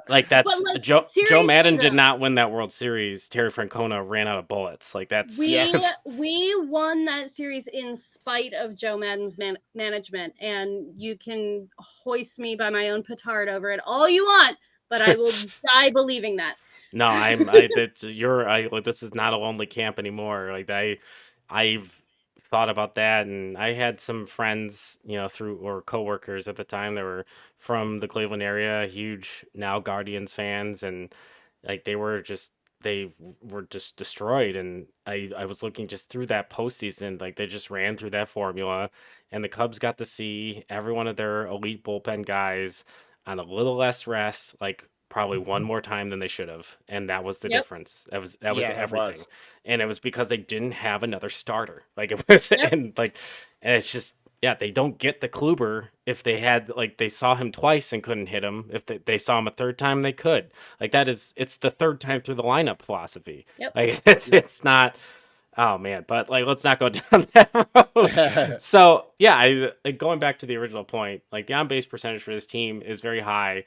like that's like, Joe Madden did not win that World Series. Terry Francona ran out of bullets. Like that's we won that series in spite of Joe Madden's management, and you can hoist me by my own petard over it all you want, but I will die believing that. No, this is not a lonely camp anymore. Like I've thought about that, and I had some friends, or coworkers at the time that were from the Cleveland area, huge now Guardians fans, and like they were just destroyed. And I was looking just through that postseason, like they just ran through that formula, and the Cubs got to see every one of their elite bullpen guys on a little less rest, like probably one more time than they should have, and that was the difference. That was everything, and it was because they didn't have another starter. Like it was, and it's just they don't get the Kluber if they had they saw him twice and couldn't hit him. If they saw him a third time, they could. Like it's the third time through the lineup philosophy. Yep. Like it's not. Oh man, but let's not go down that road. So going back to the original point, like the on base percentage for this team is very high.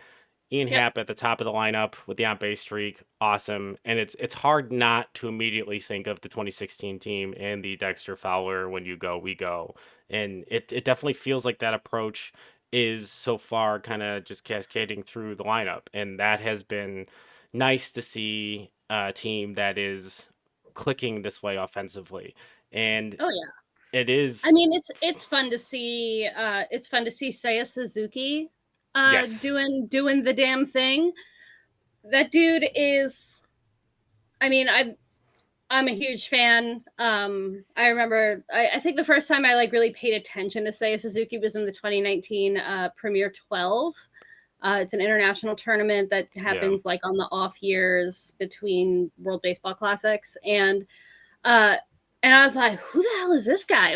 Ian Happ at the top of the lineup with the on-base streak, awesome. And it's hard not to immediately think of the 2016 team and the Dexter Fowler when you go, we go. And it definitely feels like that approach is so far kind of just cascading through the lineup. And that has been nice to see a team that is clicking this way offensively. And it is. I mean, it's fun to see. It's fun to see Seiya Suzuki doing the damn thing. That dude is. I mean, I'm a huge fan. I remember. I think the first time I really paid attention to Seiya Suzuki was in the 2019 Premier 12. It's an international tournament that happens on the off years between World Baseball Classics, and I was like, who the hell is this guy?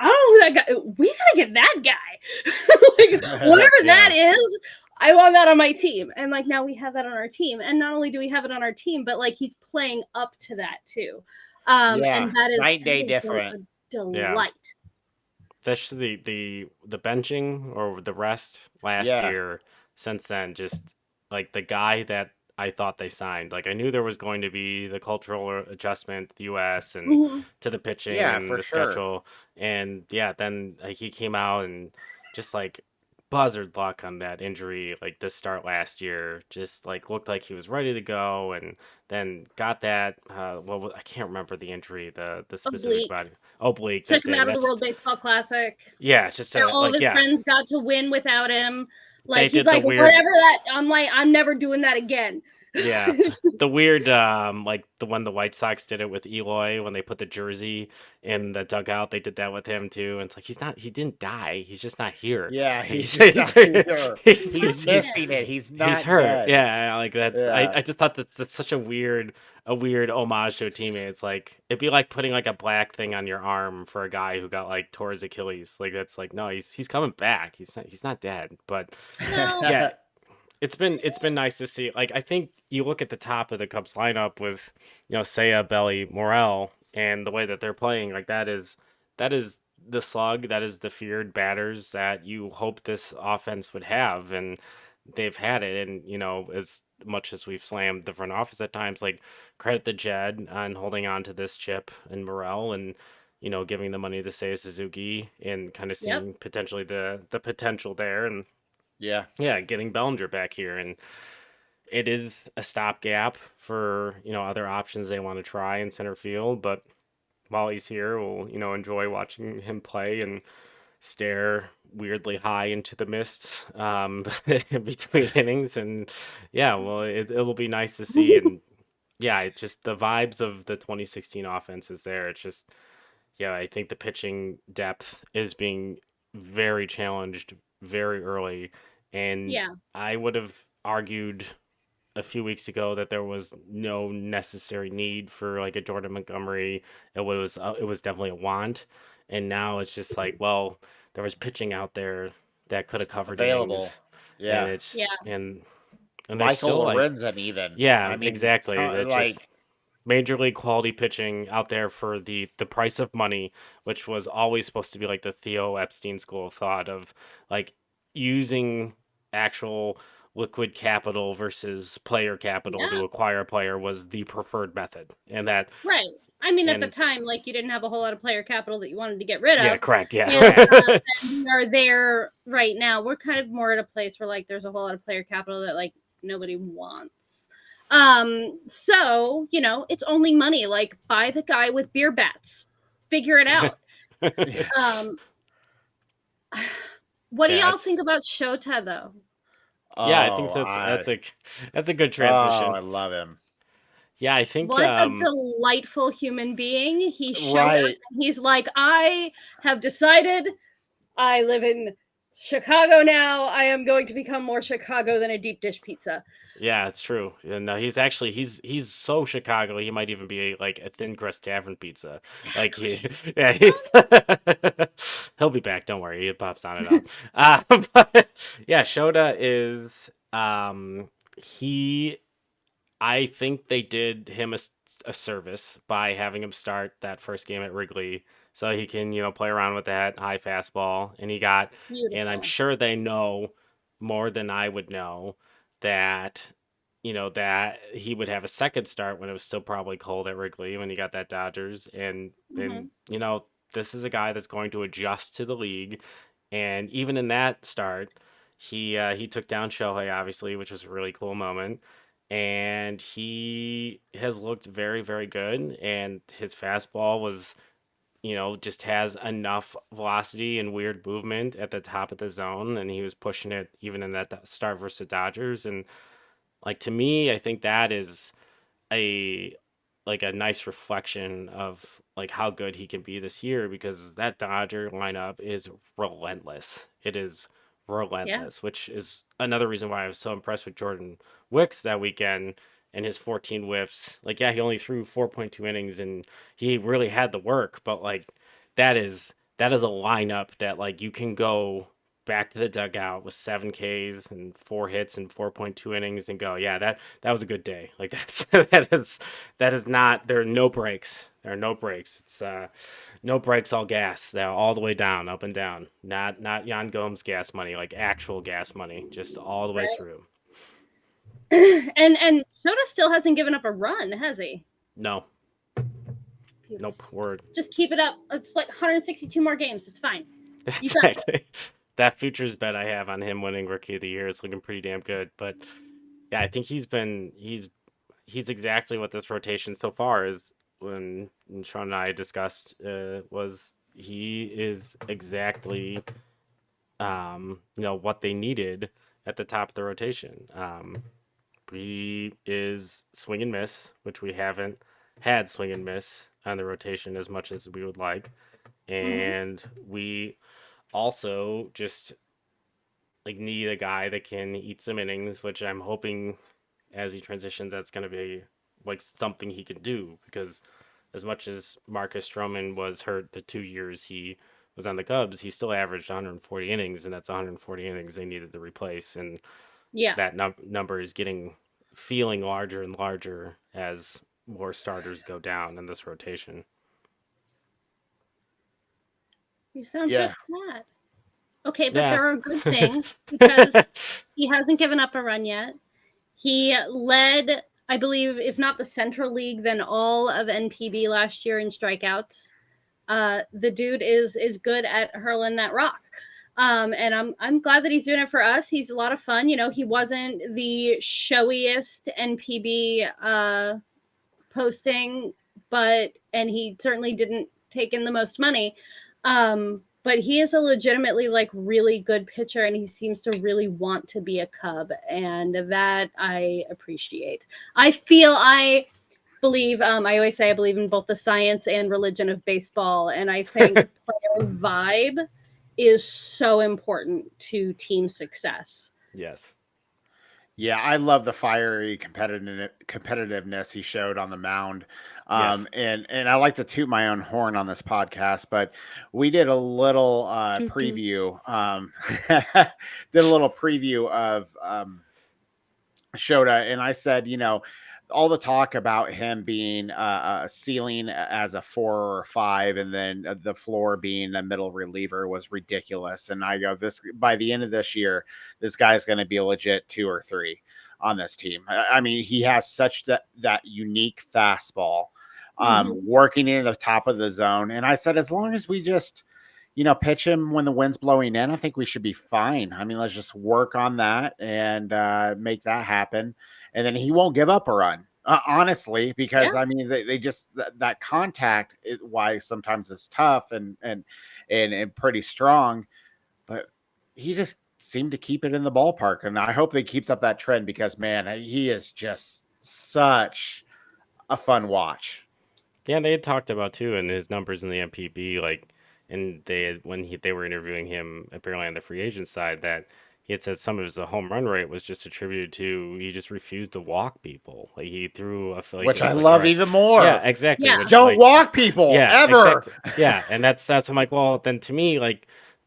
I don't know who that guy. We gotta get that guy. Whatever that is, I want that on my team. And now we have that on our team. And not only do we have it on our team, but he's playing up to that too. And that is night day different. A delight. Yeah. That's the benching or the rest last year. Since then, just the guy that I thought they signed. I knew there was going to be the cultural adjustment to the U.S. and to the pitching and the schedule. And then he came out and just buzzard luck on that injury, this start last year, just looked like he was ready to go, and then got that. I can't remember the injury, the specific body. Oblique. Took him out of the World Baseball Classic. Yeah, just all of his friends got to win without him. He's whatever that. I'm never doing that again. Yeah, the weird, like when the White Sox did it with Eloy when they put the jersey in the dugout, they did that with him too. And it's like he didn't die, he's just not here. Yeah, Like, he's just not here. he's, He's he's missing it. He's he's not hurt. dead. Yeah, like that's Yeah. I just thought that's such a weird homage to a teammate. It's like it'd be like putting like a black thing on your arm for a guy who got like tore his Achilles. Like that's like no, he's coming back. He's not dead, but. No. Yeah, it's been nice to see. Like I think you look at the top of the Cubs lineup with Seiya, Belly, Morel, and the way that they're playing. Like that is the slug. That is the feared batters that you hope this offense would have, and they've had it. And as much as we've slammed the front office at times, like credit the Jed on holding on to this chip and Morel and. Giving the money to Seiya Suzuki and kind of Yep. seeing potentially the potential there and Yeah. yeah, getting Bellinger back here, and it is a stopgap for other options they want to try in center field. But while he's here, we'll enjoy watching him play and stare weirdly high into the mist between innings, and yeah, well, it'll be nice to see, and yeah, it just the vibes of the 2016 offense is there. It's just yeah, I think the pitching depth is being very challenged very early. And Yeah. I would have argued a few weeks ago that there was no necessary need for like a Jordan Montgomery. It was definitely a want. And now it's just like, well, there was pitching out there that could have covered Available. innings. Yeah. And it's Yeah. and they're Michael still like Lorenzen even. yeah, I mean, exactly. It's like just major league quality pitching out there for the price of money, which was always supposed to be like the Theo Epstein school of thought of like using actual liquid capital versus player capital Yeah. to acquire a player was the preferred method. And that Right. I mean, at the and time, like you didn't have a whole lot of player capital that you wanted to get rid yeah, of. correct, yeah. And we are there right now. We're kind of more at a place where like there's a whole lot of player capital that like nobody wants. So it's only money. Like buy the guy with beer bats. Figure it out. Um, what do Yeah, y'all it's- think about Shota though? Yeah, I think that's a good transition. Oh, I love him. Yeah, I think What a delightful human being. He showed up Right. and he's like, I have decided I live in Chicago now. I am going to become more Chicago than a deep dish pizza. yeah, it's true. And he's so Chicago. He might even be like a thin crust tavern pizza. Like he'll be back. Don't worry. He pops on and off. But yeah, Shota is he. I think they did him a service by having him start that first game at Wrigley, so he can play around with that high fastball, and and I'm Beautiful. sure they know more than I would know that that he would have a second start when it was still probably cold at Wrigley when he got that Dodgers and this is a guy that's going to adjust to the league, and even in that start he took down Shohei obviously, which was a really cool moment, and he has looked very very good, and his fastball was just has enough velocity and weird movement at the top of the zone, and he was pushing it even in that start versus the Dodgers. And like to me, I think that is a like a nice reflection of like how good he can be this year, because that Dodger lineup is relentless. It is relentless, which is another reason why I was so impressed with Jordan Wicks that weekend and his 14 whiffs. Like, yeah, he only threw 4.2 innings and he really had the work, but like that is a lineup that like you can go back to the dugout with 7 Ks and 4 hits and 4.2 innings and go, yeah, that was a good day. Like that's that is not, there are no breaks. There are no breaks. It's no breaks, all gas. They're all the way down, up and down. Not Jan Gomes gas money, like actual gas money, just all the way through. And Shota still hasn't given up a run, has he? No. Nope. Word. Just keep it up. It's like 162 more games. It's fine. You got it. Exactly. That futures bet I have on him winning Rookie of the Year is looking pretty damn good. But yeah, I think he's exactly what this rotation so far is. When Sean and I discussed, was he is exactly what they needed at the top of the rotation. he is swing and miss, which we haven't had swing and miss on the rotation as much as we would like. And we also just need a guy that can eat some innings, which I'm hoping as he transitions, that's going to be something he can do, because as much as Marcus Stroman was hurt the 2 years he was on the Cubs, he still averaged 140 innings, and that's 140 innings they needed to replace. And that number is feeling larger and larger as more starters go down in this rotation. You sound so sad. Okay, but there are good things because he hasn't given up a run yet. He led, I believe, if not the Central League, then all of NPB last year in strikeouts. The dude is good at hurling that rock. And I'm glad that he's doing it for us. He's a lot of fun. He wasn't the showiest NPB posting, and he certainly didn't take in the most money. But he is a legitimately really good pitcher, and he seems to really want to be a Cub, and that I appreciate. I believe, I always say I believe in both the science and religion of baseball, and I think player vibe is so important to team success. Yes. Yeah, I love the fiery competitiveness he showed on the mound. And I like to toot my own horn on this podcast, but we did a little preview. Did a little preview of Shota, and I said, all the talk about him being a ceiling as a 4 or 5, and then the floor being a middle reliever was ridiculous. And I go, by the end of this year, this guy's going to be a legit 2 or 3 on this team. I mean, he has such that unique fastball, working in the top of the zone. And I said, as long as we just, pitch him when the wind's blowing in, I think we should be fine. I mean, let's just work on that and make that happen. And then he won't give up a run, honestly, because I mean, they just that contact is why sometimes it's tough and pretty strong, but he just seemed to keep it in the ballpark. And I hope they keeps up that trend, because man, he is just such a fun watch. Yeah, they had talked about too, and his numbers in the MPB, and they were interviewing him apparently on the free agent side, that he had said some of his home run rate was just attributed to he just refused to walk people. He threw a which I love even more. Yeah, exactly. Yeah. Which, don't walk people ever. Exactly. Yeah, and that's I'm like, well, then to me,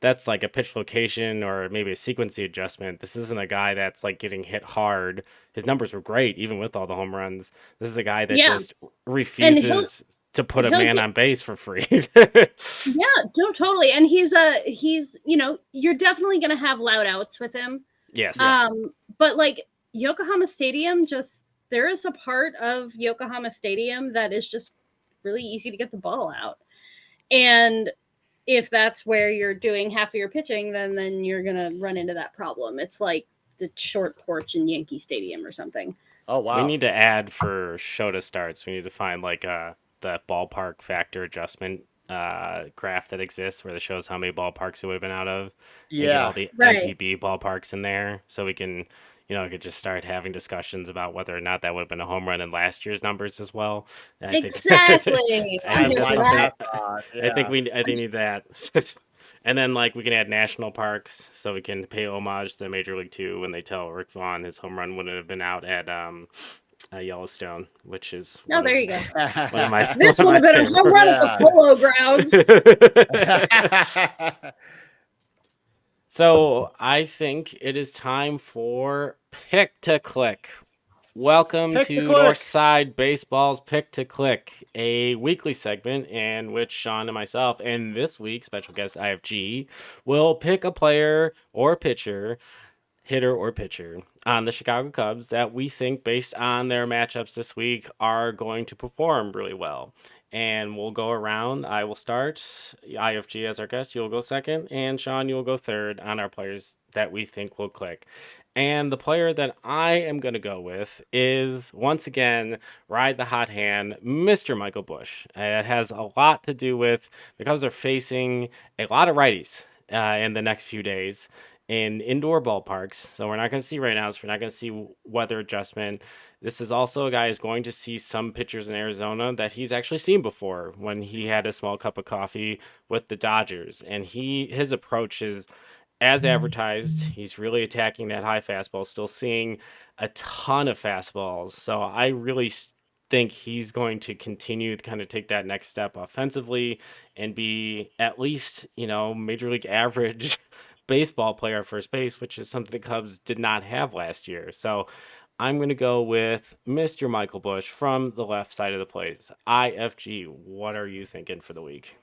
that's a pitch location or maybe a sequencing adjustment. This isn't a guy that's getting hit hard. His numbers were great even with all the home runs. This is a guy that just refuses to put a man on base for free. No, totally. And he's you're definitely going to have loud outs with him. Yes. But Yokohama Stadium, there is a part of Yokohama Stadium that is just really easy to get the ball out. And if that's where you're doing half of your pitching, then you're going to run into that problem. It's like the short porch in Yankee Stadium or something. Oh, wow. We need to add for Shota starts. We need to find the ballpark factor adjustment graph that exists where it shows how many ballparks it would have been out of. Yeah. And get all the MPB ballparks in there, so we can, could just start having discussions about whether or not that would have been a home run in last year's numbers as well. Exactly. I think we need that. And then we can add national parks, so we can pay homage to Major League 2 when they tell Rick Vaughn his home run wouldn't have been out at Yellowstone, which is there you go. One of my, this would have been a home run at the Polo Grounds. So I think it is time for Pick to Click. Welcome to Northside Baseball's Pick to Click, a weekly segment in which Sean and myself, and this week's special guest IFG, will pick a player or pitcher, hitter or pitcher, on the Chicago Cubs that we think, based on their matchups this week, are going to perform really well. And we'll go around. I will start. IFG as our guest. You'll go second. And Sean, you'll go third on our players that we think will click. And the player that I am going to go with is, once again, ride the hot hand, Mr. Michael Busch. It has a lot to do with the Cubs are facing a lot of righties in the next few days in indoor ballparks. So we're not going to see rainouts. We're not going to see weather adjustment. This is also a guy who's going to see some pitchers in Arizona that he's actually seen before when he had a small cup of coffee with the Dodgers. And his approach is as advertised. He's really attacking that high fastball, still seeing a ton of fastballs. So I really think he's going to continue to kind of take that next step offensively and be at least, major league average baseball player at first base, which is something the Cubs did not have last year. So I'm going to go with Mr. Michael Busch from the left side of the plate. IFG, what are you thinking for the week?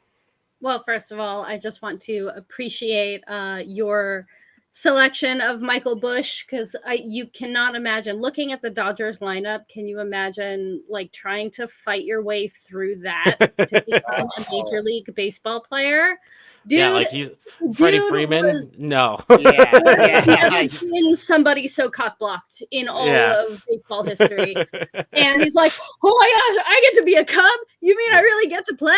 Well, first of all, I just want to appreciate your selection of Michael Busch, because you cannot imagine looking at the Dodgers lineup. Can you imagine trying to fight your way through that to become a Major League Baseball player? Dude, he's Freddie Freeman. No, I've never seen somebody so cock-blocked in all of baseball history. And he's like, "Oh my gosh, I get to be a Cub? You mean I really get to play?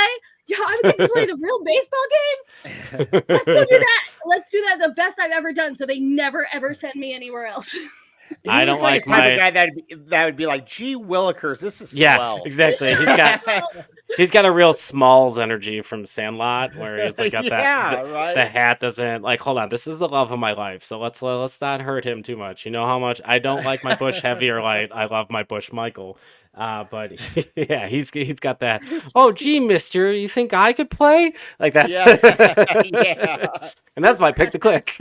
Yeah, I'm going to play the real baseball game? Let's go do that. Let's do that. The best I've ever done. So they never, ever send me anywhere else." I don't like the type of guy that would be like, "Gee Willikers, this is swell." Exactly. He's got a real Smalls energy from Sandlot, where he's got the hat doesn't hold on, this is the love of my life, so let's not hurt him too much. You know how much I don't like my Bush heavy or light. I love my Bush Michael. But he's got that. "Oh, gee, mister, you think I could play?" Like that. Yeah. And that's my pick to click.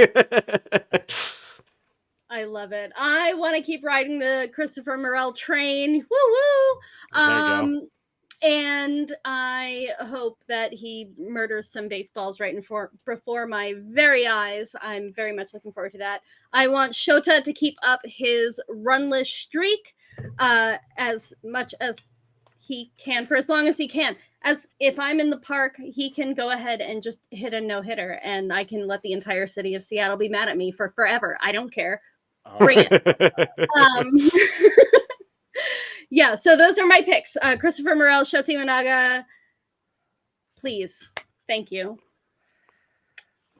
I love it. I want to keep riding the Christopher Morel train. Woo! And I hope that he murders some baseballs right before my very eyes. I'm very much looking forward to that. I want Shota to keep up his runless streak as much as he can, for as long as he can. As if I'm in the park, he can go ahead and just hit a no-hitter, and I can let the entire city of Seattle be mad at me for forever. I don't care. Bring it. Yeah, so those are my picks. Christopher Morel, Shota Imanaga. Please. Thank you.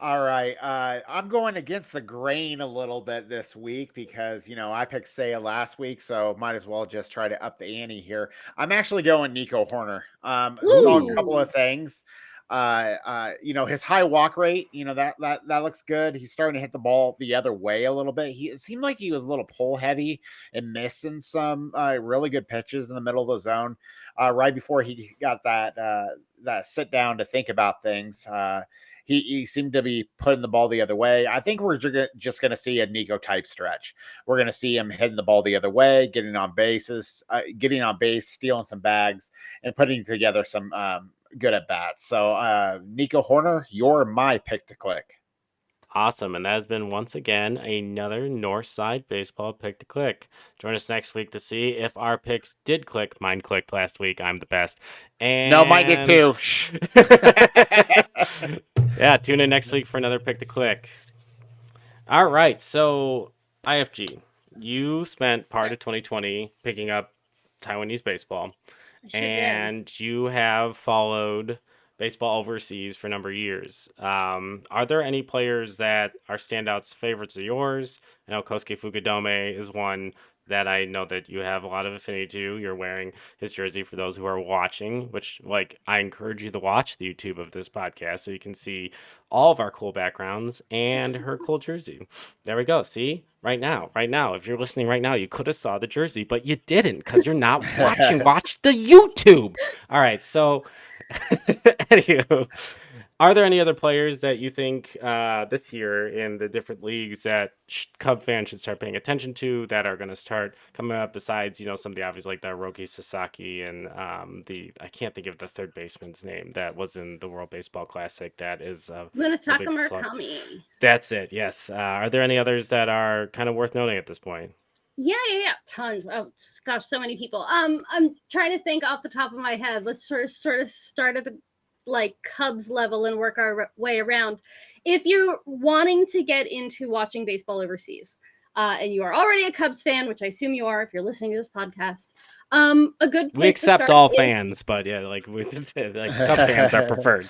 All right. I'm going against the grain a little bit this week because, I picked Seiya last week, so might as well just try to up the ante here. I'm actually going Nico Horner. Saw a couple of things. His high walk rate, that looks good. He's starting to hit the ball the other way a little bit. It seemed like he was a little pull heavy and missing some really good pitches in the middle of the zone right before he got that sit down to think about things. He seemed to be putting the ball the other way. I think we're just going to see a Nico type stretch. We're going to see him hitting the ball the other way, getting on base, stealing some bags, and putting together some good at bats. So Nico Horner, you're my pick to click. Awesome. And that has been once again another Northside Baseball pick to click. Join us next week to see if our picks did click. Mine clicked last week. I'm the best. And no, mine did too. Yeah, tune in next week for another pick to click. All right. So IFG, you spent part of 2020 picking up Taiwanese baseball. And you have followed baseball overseas for a number of years. Are there any players that are standouts, favorites of yours? I know Kosuke Fukudome is one that I know that you have a lot of affinity to. You're wearing his jersey for those who are watching, which I encourage you to watch the YouTube of this podcast so you can see all of our cool backgrounds and her cool jersey. There we go. See? Right now, if you're listening right now, you could have saw the jersey, but you didn't because you're not watching. Watch the YouTube. All right. So anywho, are there any other players that you think this year in the different leagues that Cub fans should start paying attention to that are going to start coming up besides, some of the obvious like the Roki Sasaki and I can't think of the third baseman's name that was in the World Baseball Classic that is Munetaka Murakami. That's it. Yes. Are there any others that are kind of worth noting at this point? Yeah. Tons. Oh gosh, so many people. I'm trying to think off the top of my head. Let's sort of start at the Cubs level and work our way around. If you're wanting to get into watching baseball overseas, and you are already a Cubs fan, which I assume you are if you're listening to this podcast, a good place we accept to start all fans, but yeah, Cub fans are preferred.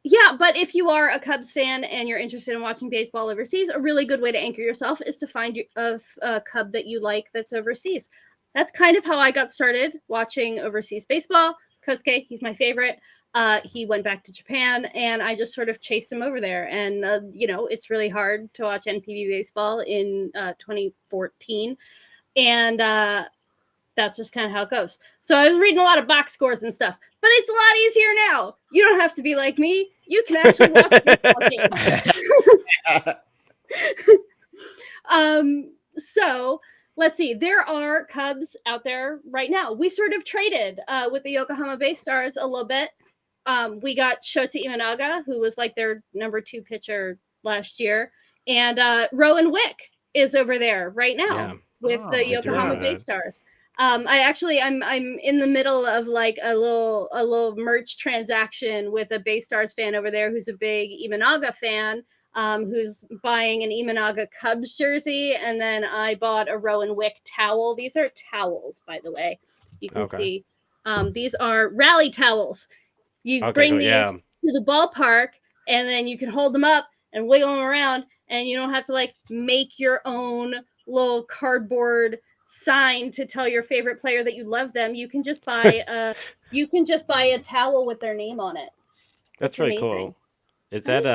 Yeah, but if you are a Cubs fan and you're interested in watching baseball overseas, a really good way to anchor yourself is to find a Cub that you like that's overseas. That's kind of how I got started watching overseas baseball. Kosuke, he's my favorite. He went back to Japan, and I just sort of chased him over there. And, it's really hard to watch NPB baseball in 2014. And that's just kind of how it goes. So I was reading a lot of box scores and stuff, but it's a lot easier now. You don't have to be like me. You can actually watch baseball games. So let's see. There are Cubs out there right now. We sort of traded with the Yokohama Bay Stars a little bit. We got Shota Imanaga, who was like their number 2 pitcher last year, and Rowan Wick is over there right now with the Yokohama Bay Stars. I'm in the middle of like a little merch transaction with a Bay Stars fan over there who's a big Imanaga fan, who's buying an Imanaga Cubs jersey, and then I bought a Rowan Wick towel. These are towels, by the way. You can see. These are rally towels. You bring these to the ballpark, and then you can hold them up and wiggle them around, and you don't have to like make your own little cardboard sign to tell your favorite player that you love them. You can just buy a towel with their name on it. That's really cool. Is that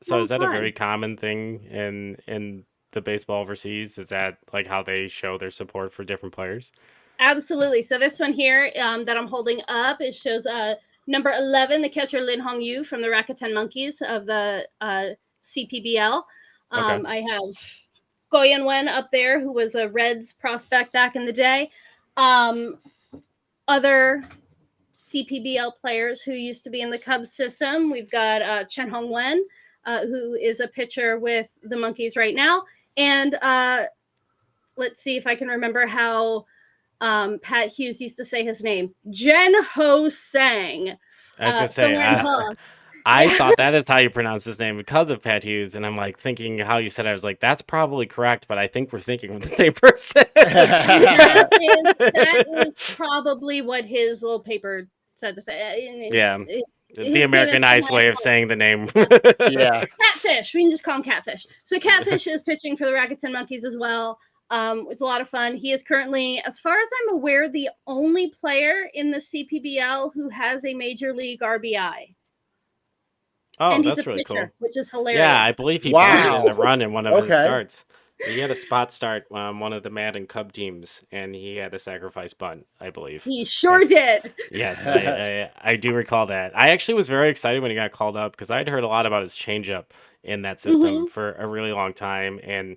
is that a very common thing in the baseball overseas? Is that like how they show their support for different players? Absolutely. So this one here that I'm holding up, it shows number 11, the catcher Lin Hong-yu from the Rakuten Monkeys of the CPBL. I have Go Yen-wen up there, who was a Reds prospect back in the day. Other CPBL players who used to be in the Cubs system. We've got Chen Hong-wen, who is a pitcher with the Monkeys right now. And let's see if I can remember how Pat Hughes used to say his name. Jen Ho Sang. I was going to say, I thought that is how you pronounce his name because of Pat Hughes, and I'm like thinking how you said it. I was like, that's probably correct, but I think we're thinking of the same person. that is probably what his little paper said to say. The Americanized way of saying the name. Catfish. We can just call him Catfish. So Catfish is pitching for the Rakuten Monkeys as well. It's a lot of fun. He is currently, as far as I'm aware, the only player in the CPBL who has a major league RBI. Oh, and that's really cool. Which is hilarious. Yeah, I believe he played in the run in one of his starts. He had a spot start on one of the Madden Cub teams, and he had a sacrifice bunt, I believe. He sure did. Yes, I do recall that. I actually was very excited when he got called up because I'd heard a lot about his changeup in that system for a really long time, and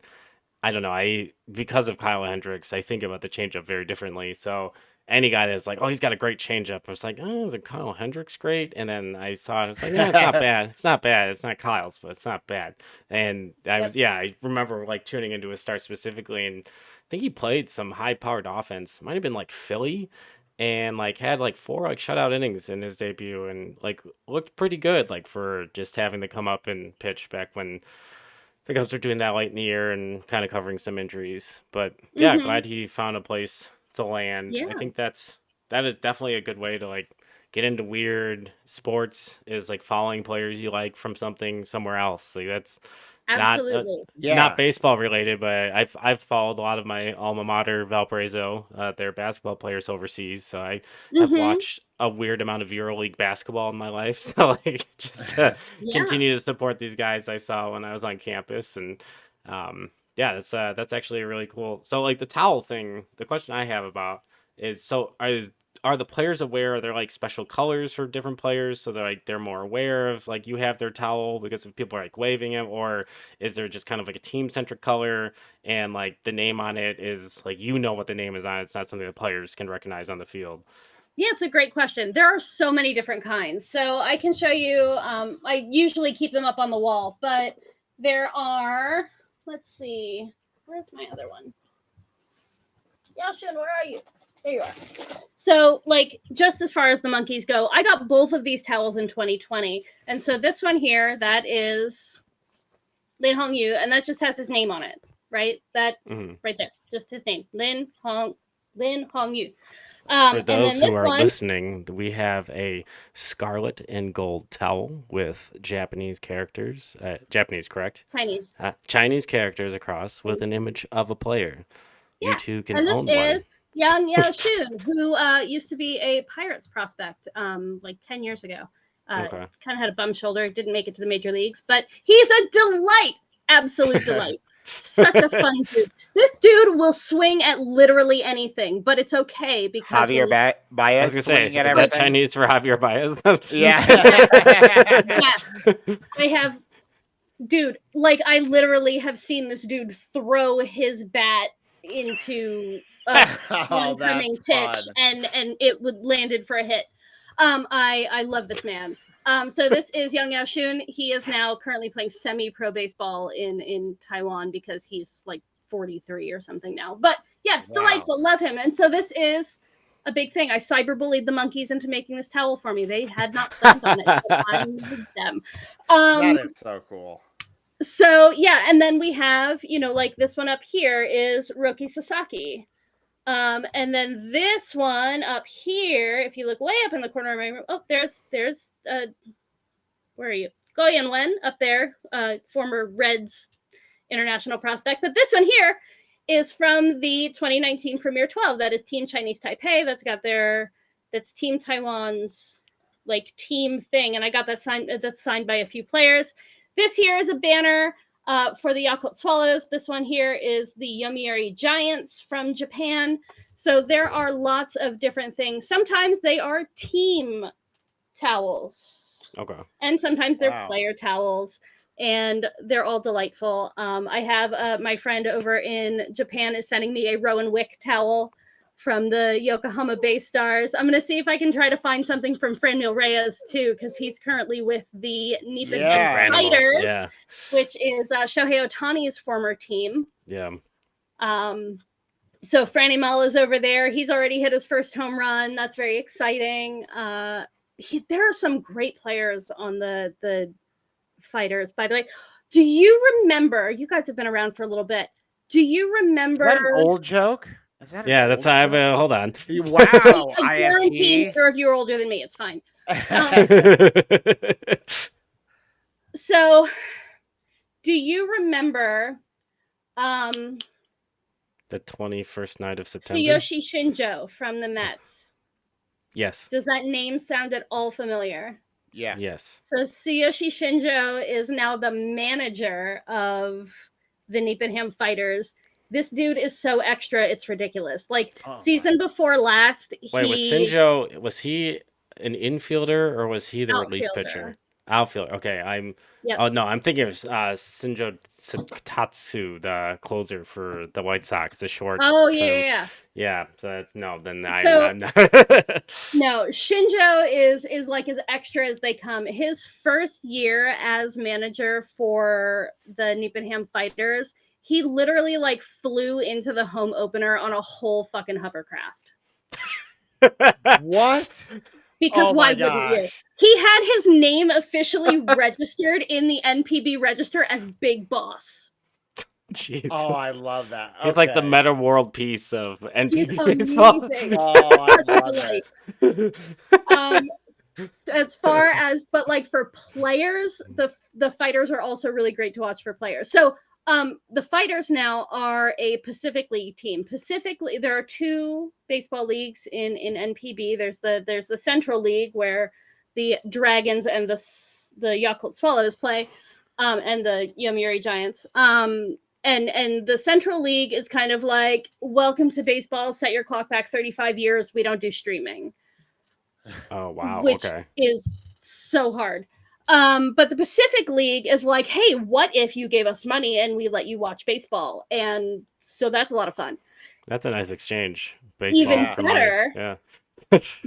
I don't know, because of Kyle Hendricks, I think about the changeup very differently. So any guy that's like, oh, he's got a great changeup, I was like, oh, is it Kyle Hendricks great? And then I saw it, it's like, no, it's not bad. It's not bad. It's not Kyle's, but it's not bad. And I remember like tuning into his start specifically, and I think he played some high-powered offense. Might have been like Philly, and like had like 4 like shutout innings in his debut, and like looked pretty good, like for just having to come up and pitch back when the Cubs were doing that late in the year and kind of covering some injuries. But yeah, glad he found a place to land. I think that is definitely a good way to like get into weird sports, is like following players you like from somewhere else. Like that's absolutely not baseball related, but I've followed a lot of my alma mater, Valparaiso, their basketball players overseas. So I have watched a weird amount of EuroLeague basketball in my life. So like just continue to support these guys I saw when I was on campus. And that's actually really cool. So like the towel thing, the question I have about is, so are the players aware? Are there like special colors for different players so they're more aware of like you have their towel because if people are like waving it, or is there just kind of like a team centric color and like the name on it is like, you know what the name is on it, it's not something the players can recognize on the field? Yeah, it's a great question. There are so many different kinds. So I can show you, I usually keep them up on the wall, but there are, let's see, where's my other one? Yashin, where are you? There you are. So, like, just as far as the Monkeys go, I got both of these towels in 2020. And so this one here, that is Lin Hong-yu, and that just has his name on it, right? That right there, just his name, Lin Hong-yu. For And those then who this are one, listening, we have a scarlet and gold towel with Japanese characters. Japanese, correct? Chinese. Chinese characters across with an image of a player. You Yeah. two can And this own one. is Yang Yao Shun, who used to be a Pirates prospect like 10 years ago. Okay. Kind of had a bum shoulder, didn't make it to the major leagues, but he's a delight. Absolute delight. Such a fun dude. This dude will swing at literally anything, but it's okay because Javier I Baez was gonna say, swinging at is that everything. Chinese for Javier Baez? Yeah. yes, I have, dude. Like I literally have seen this dude throw his bat into a oncoming pitch, and it would landed for a hit. I love this man. So this is Yang Yao Shun. He is now currently playing semi-pro baseball in Taiwan because he's like 43 or something now. But yes, delightful. Love him. And so this is a big thing. I cyberbullied the monkeys into making this towel for me. They had not planned on it, but I needed them. That is so cool. So yeah, and then we have, like this one up here is Roki Sasaki. And then this one up here, if you look way up in the corner of my room, there's where are you? Go Yan-wen up there, former Reds international prospect. But this one here is from the 2019 Premier 12. That is Team Chinese Taipei. That's Team Taiwan's like team thing. And I got that signed. That's signed by a few players. This here is a banner for the Yakult Swallows. This one here is the Yomiuri Giants from Japan. So there are lots of different things. Sometimes they are team towels. Okay. And sometimes they're player towels. And they're all delightful. I have my friend over in Japan is sending me a Rowan Wick towel from the Yokohama Bay Stars. I'm going to see if I can try to find something from Franmil Reyes, too, because he's currently with the Nippon Fighters, which is Shohei Ohtani's former team. Yeah. So Franny Mal is over there. He's already hit his first home run. That's very exciting. There are some great players on the Fighters, by the way. Do you remember, you guys have been around for a little bit, do you remember... Is that an old joke? That's how I've hold on. Wow. I guarantee neither of you are older than me. It's fine. So, do you remember the 21st night of September? Tsuyoshi Shinjo from the Mets? Yes. Does that name sound at all familiar? Yeah. Yes. So Tsuyoshi Shinjo is now the manager of the Nipponham Fighters. This dude is so extra, it's ridiculous. Like season before last, Wait, was Shinjo, was he an infielder or was he the relief pitcher? Outfielder. Okay, Yep. Oh no, I'm thinking of Shinjo Tatsu, the closer for the White Sox, the short. Oh yeah. Yeah. So that's I'm not. No, Shinjo is like as extra as they come. His first year as manager for the Nipponham Fighters, he literally like flew into the home opener on a whole fucking hovercraft. What? Because why wouldn't you? He had his name officially registered in the NPB register as Big Boss. Jesus. Oh, I love that. He's like the meta world piece of NPB. He's amazing. Oh, I love it. As far as, but like for players, the Fighters are also really great to watch for players. So the Fighters now are a Pacific League team. There are two baseball leagues in NPB. There's the Central League where the Dragons and the Yakult Swallows play, and the Yomiuri Giants. And the Central League is kind of like, welcome to baseball, set your clock back 35 years, we don't do streaming. Oh, wow. Which is so hard. But the Pacific League is like, hey, what if you gave us money and we let you watch baseball? And so that's a lot of fun. That's a nice exchange. Baseball Even better, yeah.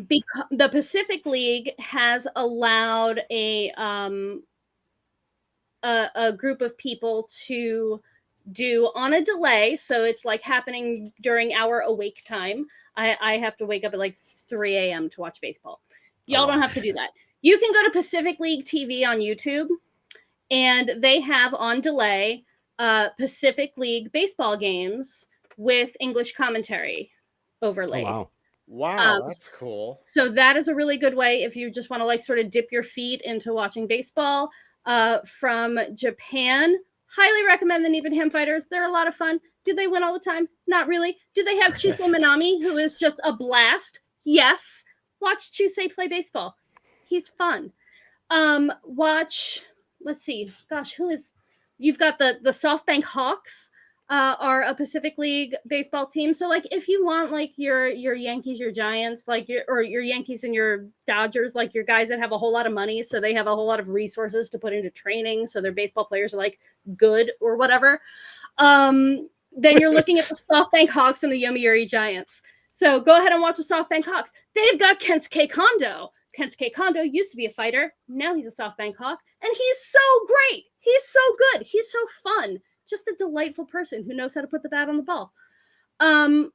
Because the Pacific League has allowed a group of people to do on a delay. So it's like happening during our awake time. I have to wake up at like 3 a.m. to watch baseball. Y'all don't have to do that. You can go to Pacific League TV on YouTube, and they have on delay Pacific League baseball games with English commentary overlaid. Oh, wow. Wow, that's cool. So that is a really good way if you just want to like sort of dip your feet into watching baseball. From Japan, highly recommend the Nipponham Fighters. They're a lot of fun. Do they win all the time? Not really. Do they have Chusei Minami, who is just a blast? Yes. Watch Chusei play baseball. He's fun. Let's see. Gosh, you've got the SoftBank Hawks. Are a Pacific League baseball team. So like if you want like your Yankees, your Giants, like your Yankees and your Dodgers, like your guys that have a whole lot of money, so they have a whole lot of resources to put into training, so their baseball players are like good or whatever. Then you're looking at the SoftBank Hawks and the Yomiuri Giants. So go ahead and watch the SoftBank Hawks. They've got Kensuke Kondo. Kensuke Kondo used to be a fighter. Now he's a SoftBank Hawk, and he's so great. He's so good. He's so fun. Just a delightful person who knows how to put the bat on the ball. And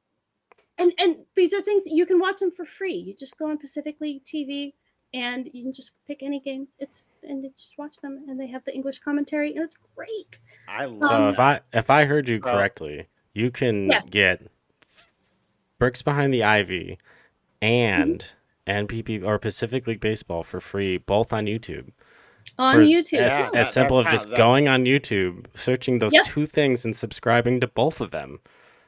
these are things you can watch them for free. You just go on Pacific League TV and you can just pick any game. Just watch them, and they have the English commentary, and it's great. I love. So if I heard you correctly, you can get Bricks Behind the Ivy and NPP or Pacific League Baseball for free, both on YouTube. YouTube. As simple as just going on YouTube, searching those two things and subscribing to both of them.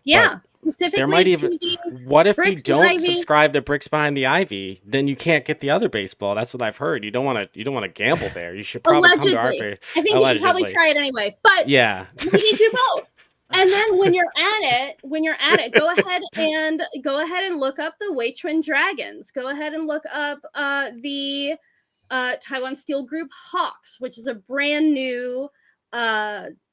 Yeah. There might even what if you don't subscribe to Bricks Behind the Ivy, then you can't get the other baseball. That's what I've heard. You don't want to gamble there. You should probably come to our page. I think you should probably try it anyway. But yeah. You need to do both. And then when you're at it, go ahead and look up the Weichuan Dragons. Go ahead and look up the Taiwan Steel Group Hawks, which is a brand new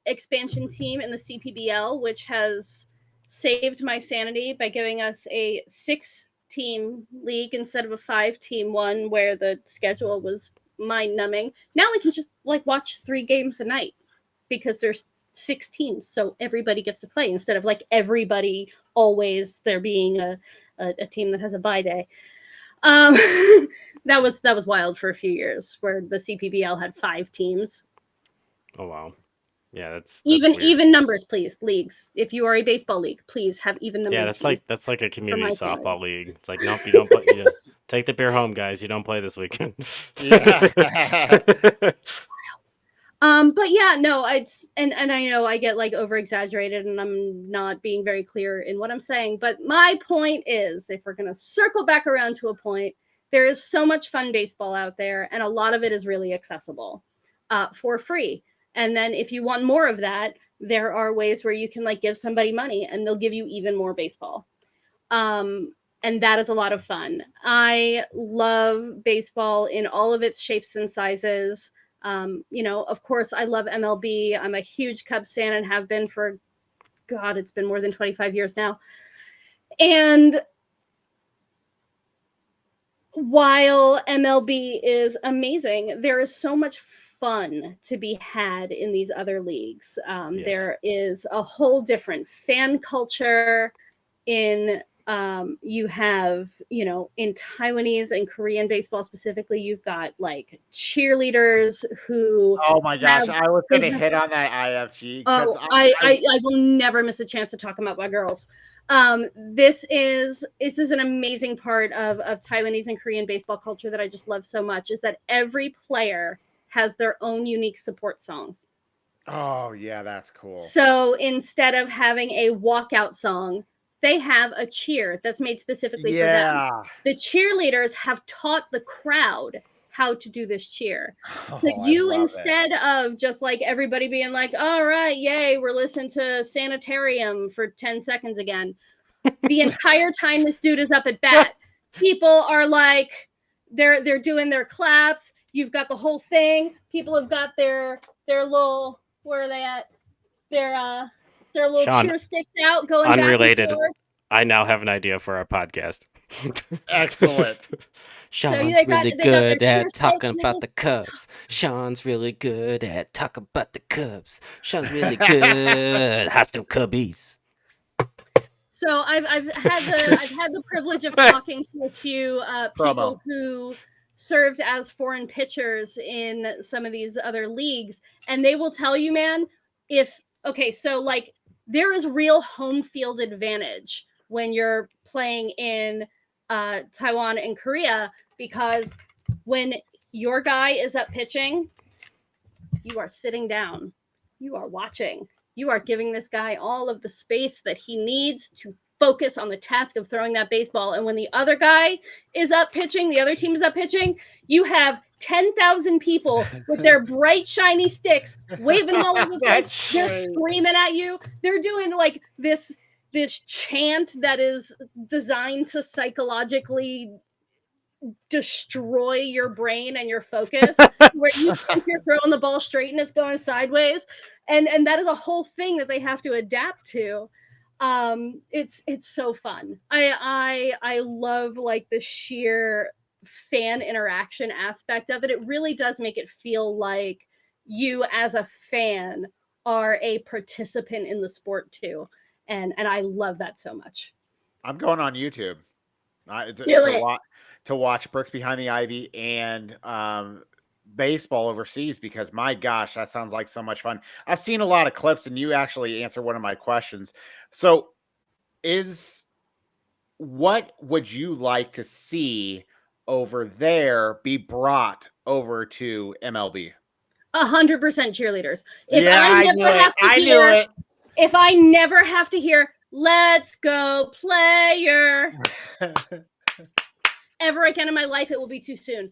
expansion team in the CPBL, which has saved my sanity by giving us a 6-team league instead of a 5-team one where the schedule was mind-numbing. Now we can just like watch 3 games a night because there's 6 teams, so everybody gets to play instead of like everybody always there being a team that has a bye day. That was wild for a few years where the CPBL had 5 teams. Oh wow. Yeah, that's even numbers, please. Leagues. If you are a baseball league, please have even numbers. Yeah, that's like a community softball league. It's like, nope, you don't play. Take the beer home, guys. You don't play this weekend. But yeah, no, and I know I get like over exaggerated and I'm not being very clear in what I'm saying, but my point is, if we're going to circle back around to a point, there is so much fun baseball out there, and a lot of it is really accessible for free. And then if you want more of that, there are ways where you can like give somebody money and they'll give you even more baseball. And that is a lot of fun. I love baseball in all of its shapes and sizes. Of course, I love MLB. I'm a huge Cubs fan and have been for, God, it's been more than 25 years now. And while MLB is amazing, there is so much fun to be had in these other leagues. Yes. There is a whole different fan culture in you have, in Taiwanese and Korean baseball specifically, you've got like cheerleaders who. Oh my gosh, I was going to hit on that IFG. I will never miss a chance to talk about my girls. This is an amazing part of Taiwanese and Korean baseball culture that I just love so much, is that every player has their own unique support song. Oh yeah, that's cool. So instead of having a walkout song, they have a cheer that's made specifically for them. The cheerleaders have taught the crowd how to do this cheer. So you, instead of just like everybody being like, all right, yay, we're listening to Sanitarium for 10 seconds again. The entire time this dude is up at bat, people are like, they're doing their claps. You've got the whole thing. People have got their little, where are they at? Their little cheer sticks out going unrelated. back and forth. I now have an idea for our podcast. Excellent. Sean's really good at talking about the Cubs. Sean's really good at talking about the Cubs. Sean's really good. How's them Cubbies? So I've had the privilege of talking to a few people who served as foreign pitchers in some of these other leagues, and they will tell you, man, so there is real home field advantage when you're playing in Taiwan and Korea, because when your guy is up pitching, you are sitting down, you are watching, you are giving this guy all of the space that he needs to focus on the task of throwing that baseball. And when the other guy is up pitching, the other team is up pitching, you have 10,000 people with their bright, shiny sticks waving them all over the place. They're screaming at you. They're doing like this chant that is designed to psychologically destroy your brain and your focus, where you think you're throwing the ball straight and it's going sideways. And that is a whole thing that they have to adapt to. It's so fun. I love like the sheer fan interaction aspect of it. It really does make it feel like you as a fan are a participant in the sport too. And I love that so much. I'm going on YouTube to watch Brooks Behind the Ivy and baseball overseas, because my gosh, that sounds like so much fun. I've seen a lot of clips, and you actually answered one of my questions. So what would you like to see over there be brought over to MLB? 100% cheerleaders. If I never have to hear "Let's go player" ever again in my life, it will be too soon.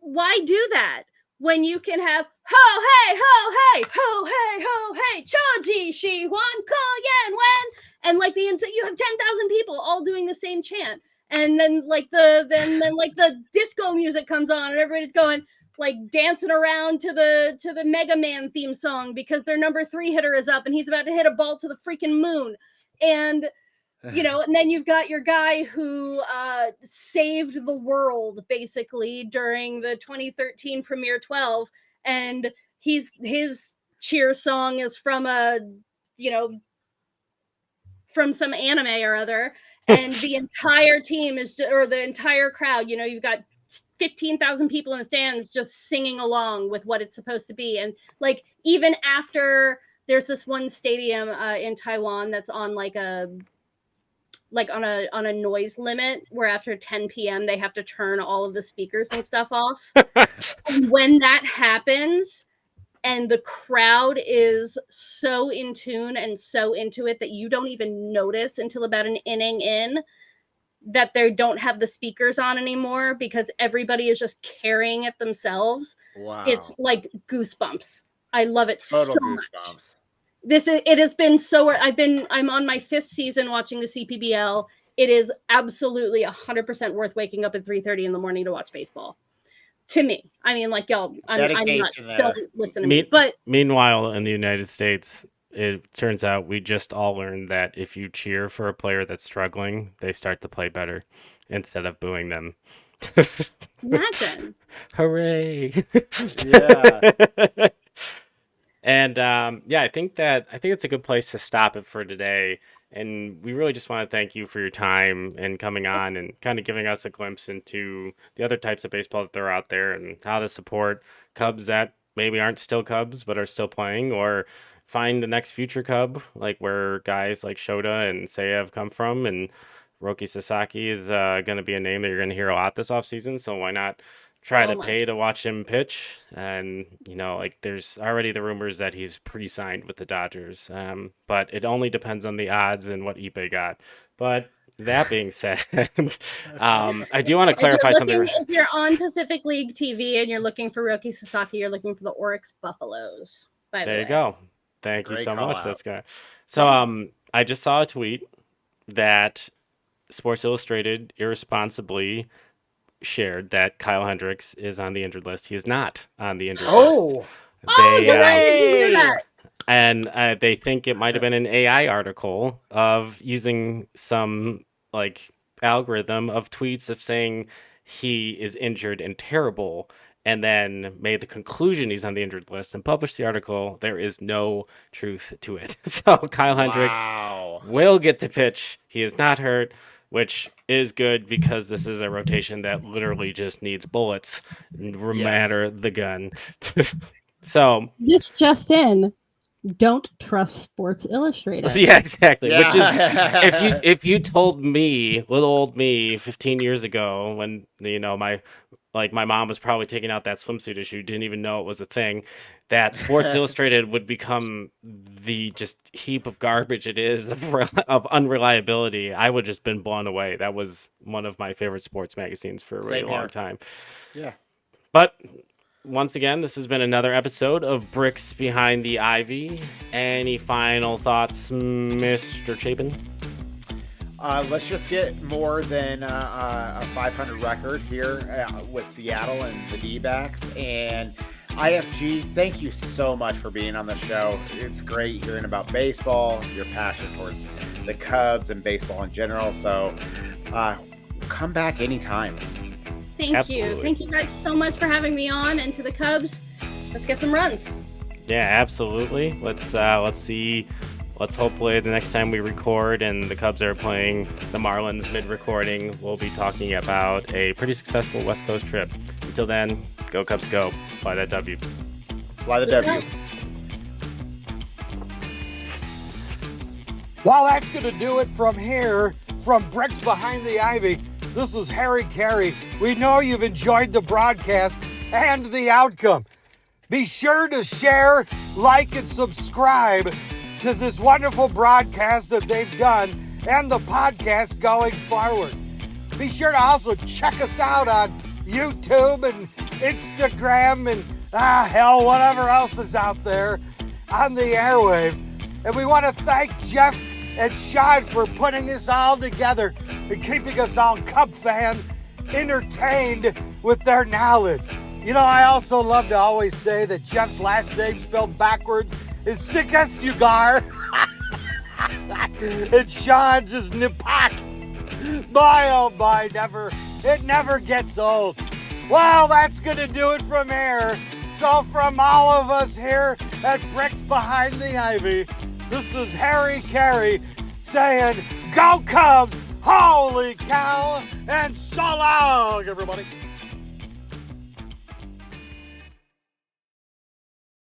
Why do that when you can have ho hey ho hey ho hey ho hey choji shi huan ko yan wen, and like you have 10,000 people all doing the same chant, and then like the disco music comes on and everybody's going like dancing around to the Mega Man theme song because their number 3 hitter is up and he's about to hit a ball to the freaking moon. And and then you've got your guy who saved the world basically during the 2013 Premier 12, and his cheer song is from from some anime or other, and the entire team or the entire crowd, you've got 15,000 people in the stands just singing along with what it's supposed to be. And like, even after, there's this one stadium in Taiwan that's on on a noise limit where after 10 p.m. they have to turn all of the speakers and stuff off. And when that happens and the crowd is so in tune and so into it that you don't even notice until about an inning in that they don't have the speakers on anymore because everybody is just carrying it themselves. Wow. It's like goosebumps. I love it Total so goosebumps. much. It has been so. I'm on my 5th season watching the CPBL. It is absolutely 100% worth waking up at 3:30 in the morning to watch baseball. To me, I mean, like y'all, I'm nuts. Don't listen to me. But meanwhile, in the United States, it turns out we just all learned that if you cheer for a player that's struggling, they start to play better instead of booing them. Imagine. Hooray! Yeah. And I think it's a good place to stop it for today. And we really just want to thank you for your time and coming on and kind of giving us a glimpse into the other types of baseball that are out there and how to support Cubs that maybe aren't still Cubs but are still playing, or find the next future Cub, like where guys like Shota and Seiya have come from. And Roki Sasaki is going to be a name that you're going to hear a lot this offseason. So why not try to pay to watch him pitch? And, there's already the rumors that he's pre-signed with the Dodgers. But it only depends on the odds and what Ippei got. But that being said, I do want to clarify something. If you're on Pacific League TV and you're looking for Roki Sasaki, you're looking for the Oryx Buffaloes. There you go. Thank you so much. That's good. So I just saw a tweet that Sports Illustrated irresponsibly shared that Kyle Hendricks is on the injured list. He is not on the injured list. Did I hear that? And they think it might have been an AI article of using some algorithm of tweets of saying he is injured and terrible, and then made the conclusion he's on the injured list and published the article. There is no truth to it. So Kyle Hendricks will get to pitch. He is not hurt, which is good because this is a rotation that literally just needs bullets, no matter the gun. So this just in, Don't trust Sports Illustrated. Yeah, exactly. Yeah. Which is, if you told me, little old me, 15 years ago, when my mom was probably taking out that swimsuit issue, didn't even know it was a thing, that Sports Illustrated would become the just heap of garbage it is of unreliability, I would just been blown away. That was one of my favorite sports magazines for a really long time. Yeah. But once again, this has been another episode of Bricks Behind the Ivy. Any final thoughts, Mr. Chapin? Let's just get more than a 500 record here with Seattle and the D-backs. And IFG, thank you so much for being on the show. It's great hearing about baseball, your passion towards the Cubs and baseball in general. So come back anytime. Thank you. Thank you guys so much for having me on. And to the Cubs, let's get some runs. Yeah, absolutely. Let's see. Let's hopefully the next time we record and the Cubs are playing the Marlins mid-recording, we'll be talking about a pretty successful West Coast trip. Until then, go Cubs go. Fly that W. Fly the W. Well, that's going to do it from here, from Bricks Behind the Ivy. This is Harry Carey. We know you've enjoyed the broadcast and the outcome. Be sure to share, like, and subscribe to this wonderful broadcast that they've done and the podcast going forward. Be sure to also check us out on YouTube and Instagram and whatever else is out there on the airwaves. And we want to thank Jeff and Sean for putting this all together and keeping us all Cub fan entertained with their knowledge. You know, I also love to always say that Jeff's last name spelled backwards is Sikasugar. And Sean's is Nipak. Boy, oh boy, it never gets old. Well, that's going to do it from here. So from all of us here at Bricks Behind the Ivy, this is Harry Carey saying, go Cubs, holy cow, and so long, everybody.